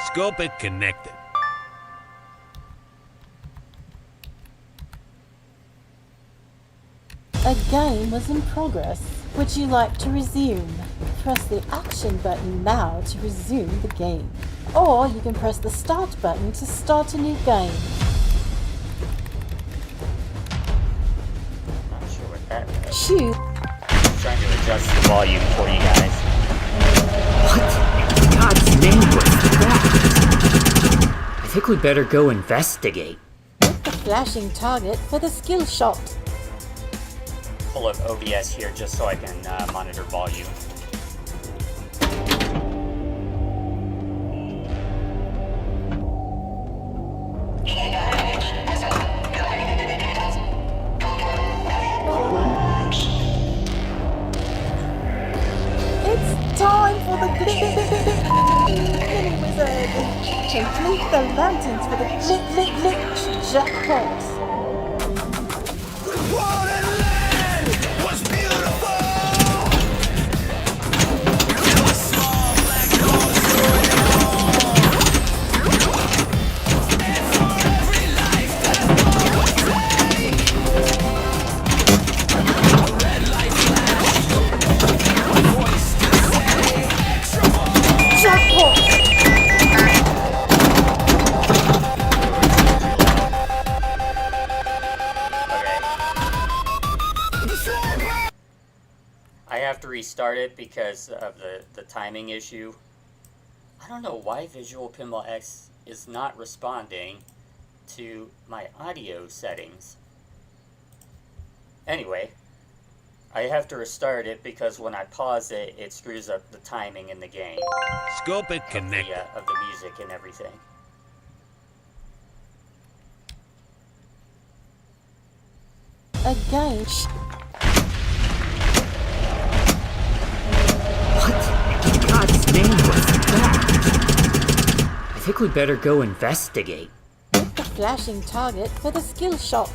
Scope it connected. A game was in progress. Would you like to resume? Press the action button now to resume the game. Or you can press the start button to start a new game. Not sure what that is. Choose. I'm trying to adjust the volume for you guys. What in God's name was that? I think we better go investigate. Hit the flashing target for the skill shot. Pull up OBS here just so I can monitor volume. It's time for the mini wizard. Complete the lanterns for the glitch jackpot. Wallden land was beautiful. Till a small black hole destroyed it all. And for every life that war would take, a red light flashed, a voice to say, extra more. Jackpot! I have to restart it because of the timing issue. I don't know why Visual Pinball X is not responding to my audio settings. Anyway, I have to restart it because when I pause it, it screws up the timing in the game. Scope it connected. Of the music and everything. Again. What in God's name was that? I think we better go investigate. Hit the flashing target for the skill shot.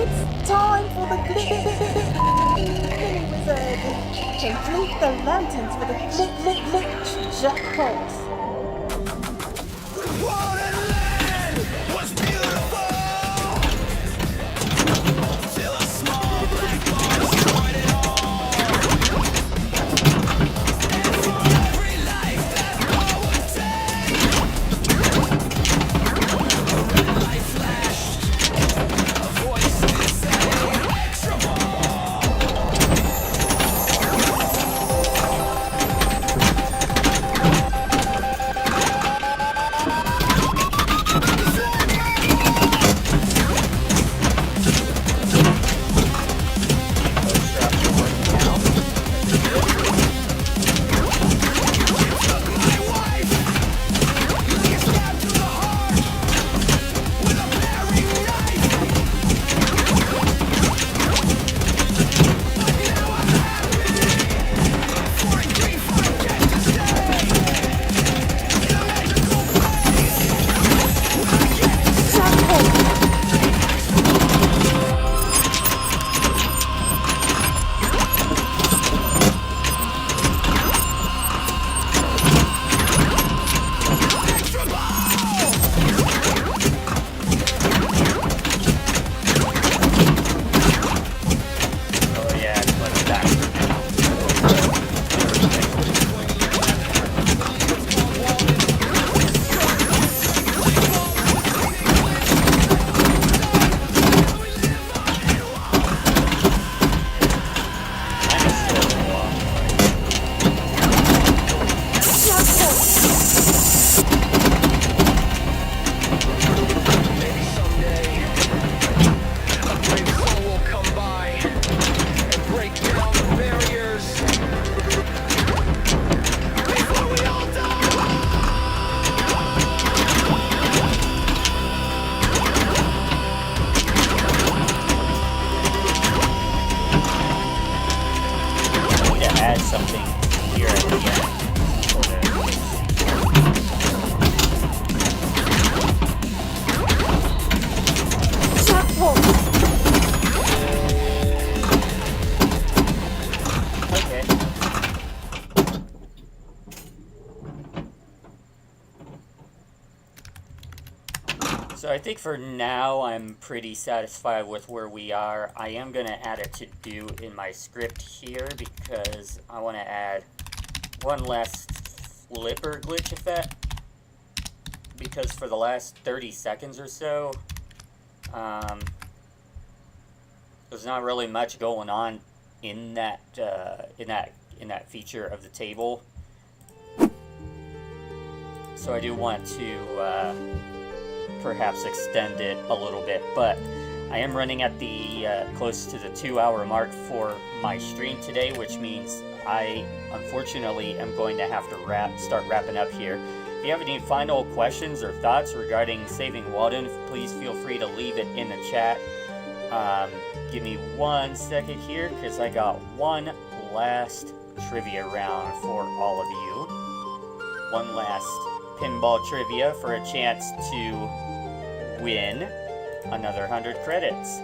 It's time for the mini wizard. Complete the lanterns for the glitch jackpot. Wallden land was beautiful. Till a small black ball destroyed it all. And for every life that war would take, a light flashed, a voice to say, extra more. So I think for now I'm pretty satisfied with where we are. I am going to add a to-do in my script here because I want to add one last flipper glitch effect. Because for the last 30 seconds or so, there's not really much going on in that feature of the table. So I do want to perhaps extend it a little bit, but I am running at the close to the 2-hour mark for my stream today, which means I unfortunately am going to have to start wrapping up here. If you have any final questions or thoughts regarding Saving Wallden, please feel free to leave it in the chat. Give me 1 second here, because I got one last trivia round for all of you. One last pinball trivia for a chance to win another 100 credits.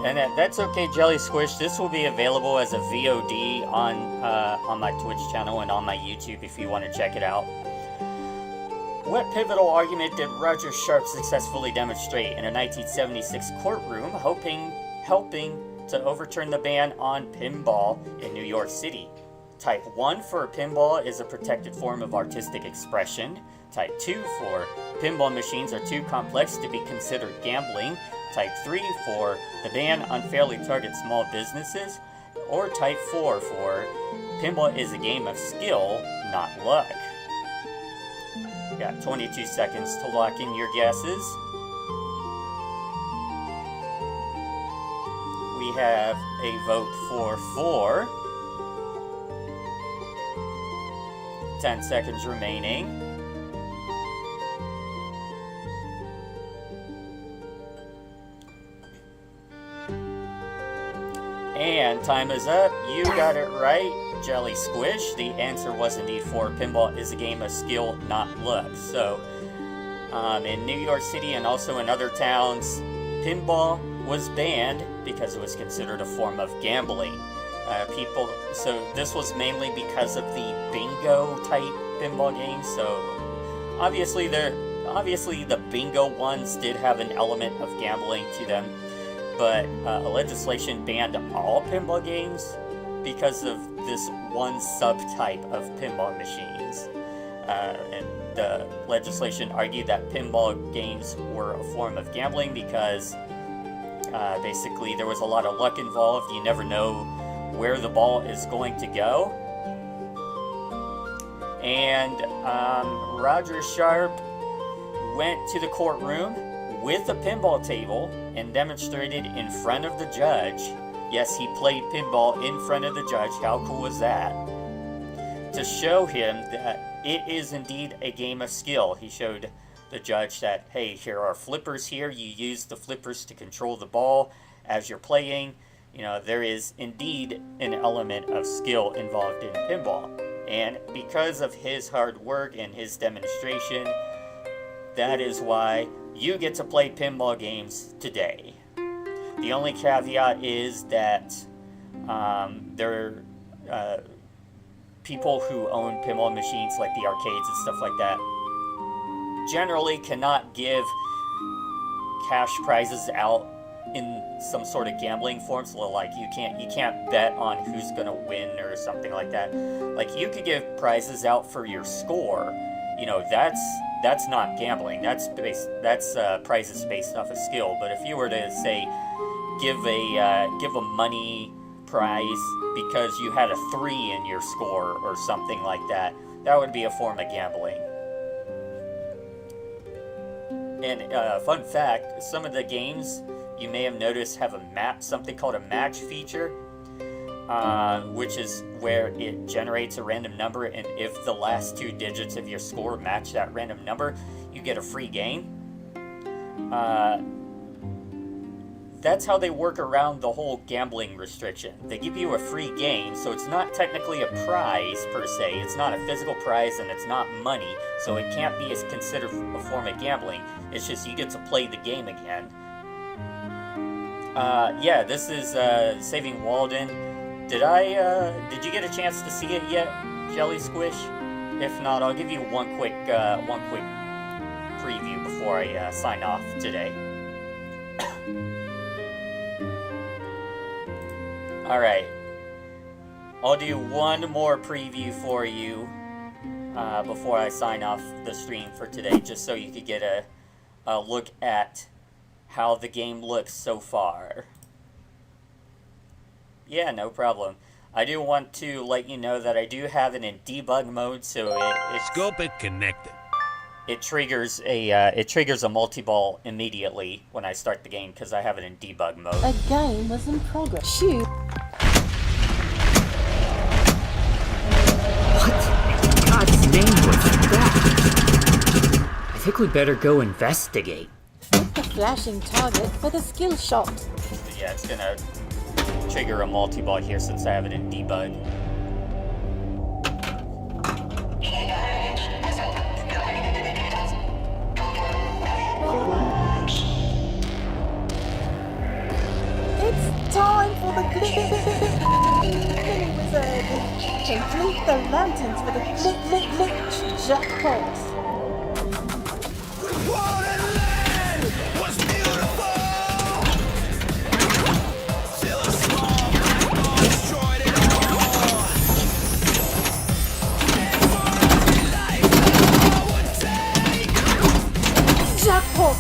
And that's okay, Jelly Squish. This will be available as a VOD on my Twitch channel and on my YouTube if you want to check it out. What pivotal argument did Roger Sharp successfully demonstrate in a 1976 courtroom, helping to overturn the ban on pinball in New York City? Type 1 for pinball is a protected form of artistic expression. Type 2 for pinball machines are too complex to be considered gambling. Type 3 for the ban unfairly targets small businesses. Or type 4 for pinball is a game of skill, not luck. Got 22 seconds to lock in your guesses. We have a vote for 4. 10 seconds remaining. And time is up. You got it right, Jelly Squish. The answer was indeed 4. Pinball is a game of skill, not luck. So, in New York City and also in other towns, pinball was banned because it was considered a form of gambling. So this was mainly because of the bingo type pinball games. So obviously the bingo ones did have an element of gambling to them, but legislation banned all pinball games because of this one subtype of pinball machines. And the legislation argued that pinball games were a form of gambling because basically there was a lot of luck involved. You never know where the ball is going to go. And Roger Sharp went to the courtroom with a pinball table and demonstrated in front of the judge. Yes, he played pinball in front of the judge. How cool was that? To show him that it is indeed a game of skill. He showed the judge that, hey, here are flippers here. You use the flippers to control the ball as you're playing. You know, there is indeed an element of skill involved in pinball. And because of his hard work and his demonstration, that is why you get to play pinball games today. The only caveat is that people who own pinball machines, like the arcades and stuff like that, generally cannot give cash prizes out in some sort of gambling form. So like you can't bet on who's gonna win or something like that. Like you could give prizes out for your score. You know, that's not gambling. That's prizes based off of skill. But if you were to say give a money prize because you had a 3 in your score or something like that, that would be a form of gambling. And fun fact, some of the games you may have noticed have something called a match feature, which is where it generates a random number, and if the last 2 digits of your score match that random number, you get a free game. That's how they work around the whole gambling restriction. They give you a free game, so it's not technically a prize per se. It's not a physical prize and it's not money, so it can't be considered a form of gambling. It's just you get to play the game again. Yeah, this is Saving Wallden. Did you get a chance to see it yet, Jelly Squish? If not, I'll give you one quick preview before I sign off today. Alright. I'll do one more preview for you before I sign off the stream for today, just so you could get a look at how the game looks so far. Yeah, no problem. I do want to let you know that I do have it in debug mode, so Scope it connected. it triggers a multi-ball immediately when I start the game because I have it in debug mode. A game was in progress. Shoot. What in God's name was that? I think we better go investigate. Hit the flashing target for the skill shot. Yeah, it's gonna trigger a multi-ball here since I have it in debug. It's time for the glitch wizard. Complete the lanterns for the glitch jackpot. Jackpot!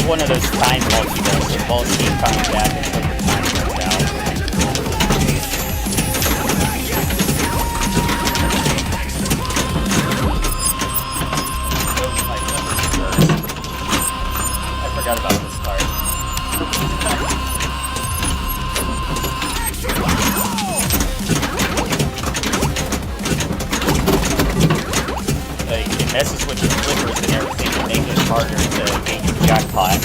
One of those time multi-balls, the balls keep coming back until your time runs out. Oh, my flippers first. I forgot about this part. Like, it messes with your flippers and everything to make it harder to gain your jackpot.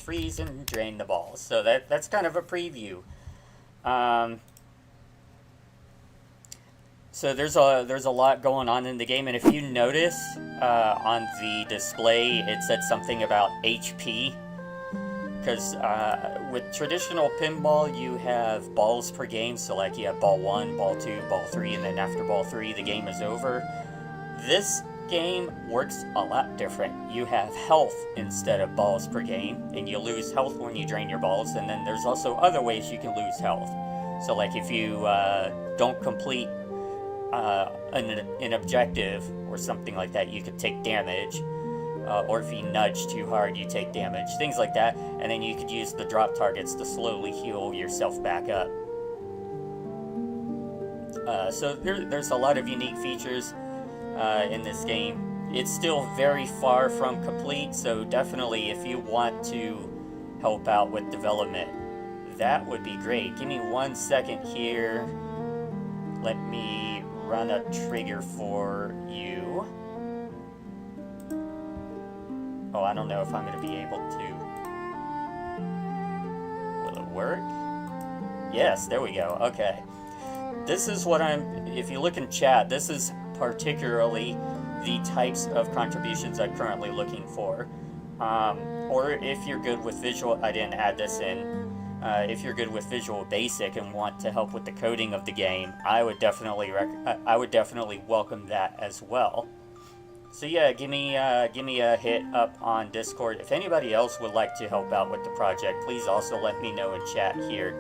Freeze and drain the balls. So that's kind of a preview. So there's a lot going on in the game, and if you notice on the display it said something about HP, because with traditional pinball you have balls per game, so like you have ball 1, ball 2, ball 3, and then after ball 3 the game is over. This game works a lot different. You have health instead of balls per game, and you lose health when you drain your balls, and then there's also other ways you can lose health. So like if you don't complete an objective or something like that, you could take damage, or if you nudge too hard you take damage, things like that, and then you could use the drop targets to slowly heal yourself back up. So there's a lot of unique features in this game. It's still very far from complete, so definitely if you want to help out with development, that would be great. Give me 1 second here. Let me run a trigger for you. Oh, I don't know if I'm going to be able to. Will it work? Yes, there we go. Okay. This is what if you look in chat, this is particularly the types of contributions I'm currently looking for. Or if you're good with Visual, I didn't add this in. If you're good with Visual Basic and want to help with the coding of the game, I would definitely welcome that as well. So yeah, give me a hit up on Discord. If anybody else would like to help out with the project, please also let me know in chat here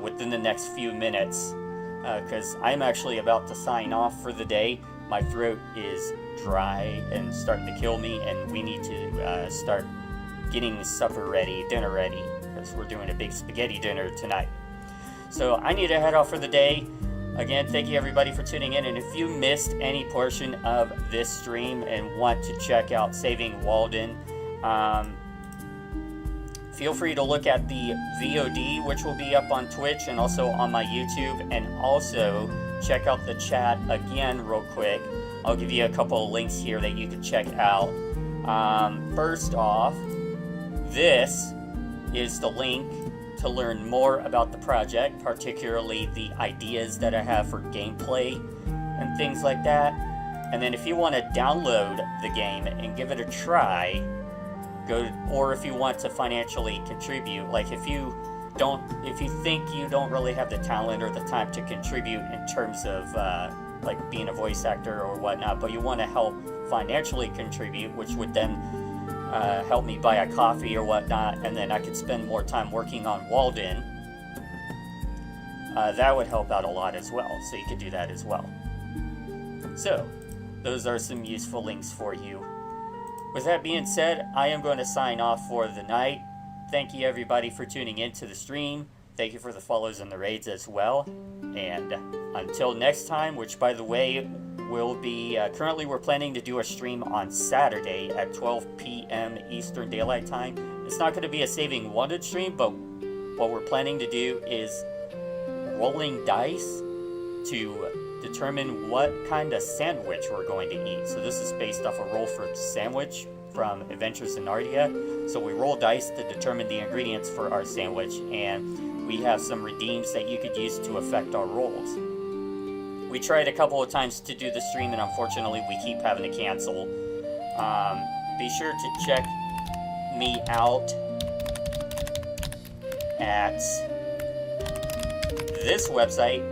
within the next few minutes, because I'm actually about to sign off for the day. My throat is dry and starting to kill me, and we need to start getting supper ready, dinner ready, because we're doing a big spaghetti dinner tonight. So I need to head off for the day. Again, thank you everybody for tuning in, and if you missed any portion of this stream and want to check out Saving Wallden, feel free to look at the VOD, which will be up on Twitch and also on my YouTube, and also check out the chat again real quick. I'll give you a couple of links here that you can check out. First off, this is the link to learn more about the project, particularly the ideas that I have for gameplay and things like that. And then if you want to download the game and give it a try, or if you want to financially contribute, like if you think you don't really have the talent or the time to contribute in terms of like being a voice actor or whatnot, but you want to help financially contribute, which would then help me buy a coffee or whatnot, and then I could spend more time working on Wallden, that would help out a lot as well, so you could do that as well. So, those are some useful links for you. With that being said, I am going to sign off for the night. Thank you everybody for tuning into the stream. Thank you for the follows and the raids as well. And until next time, which by the way will be, currently we're planning to do a stream on Saturday at 12 p.m. Eastern Daylight Time. It's not going to be a Saving Wallden stream, but what we're planning to do is rolling dice to determine what kind of sandwich we're going to eat. So this is based off a roll for sandwich from Adventures in Narnia. So we roll dice to determine the ingredients for our sandwich, and we have some redeems that you could use to affect our rolls. We tried a couple of times to do the stream, and unfortunately we keep having to cancel. Be sure to check me out at this website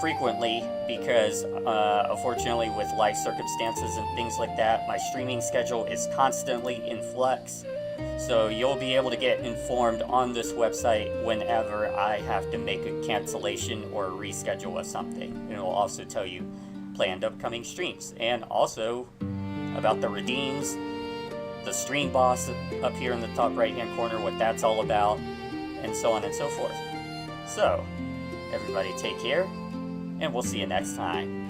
frequently, because unfortunately with life circumstances and things like that, my streaming schedule is constantly in flux. So you'll be able to get informed on this website whenever I have to make a cancellation or a reschedule of something. And it will also tell you planned upcoming streams, and also about the redeems, the stream boss up here in the top right hand corner, what that's all about, and so on and so forth. So everybody take care, and we'll see you next time.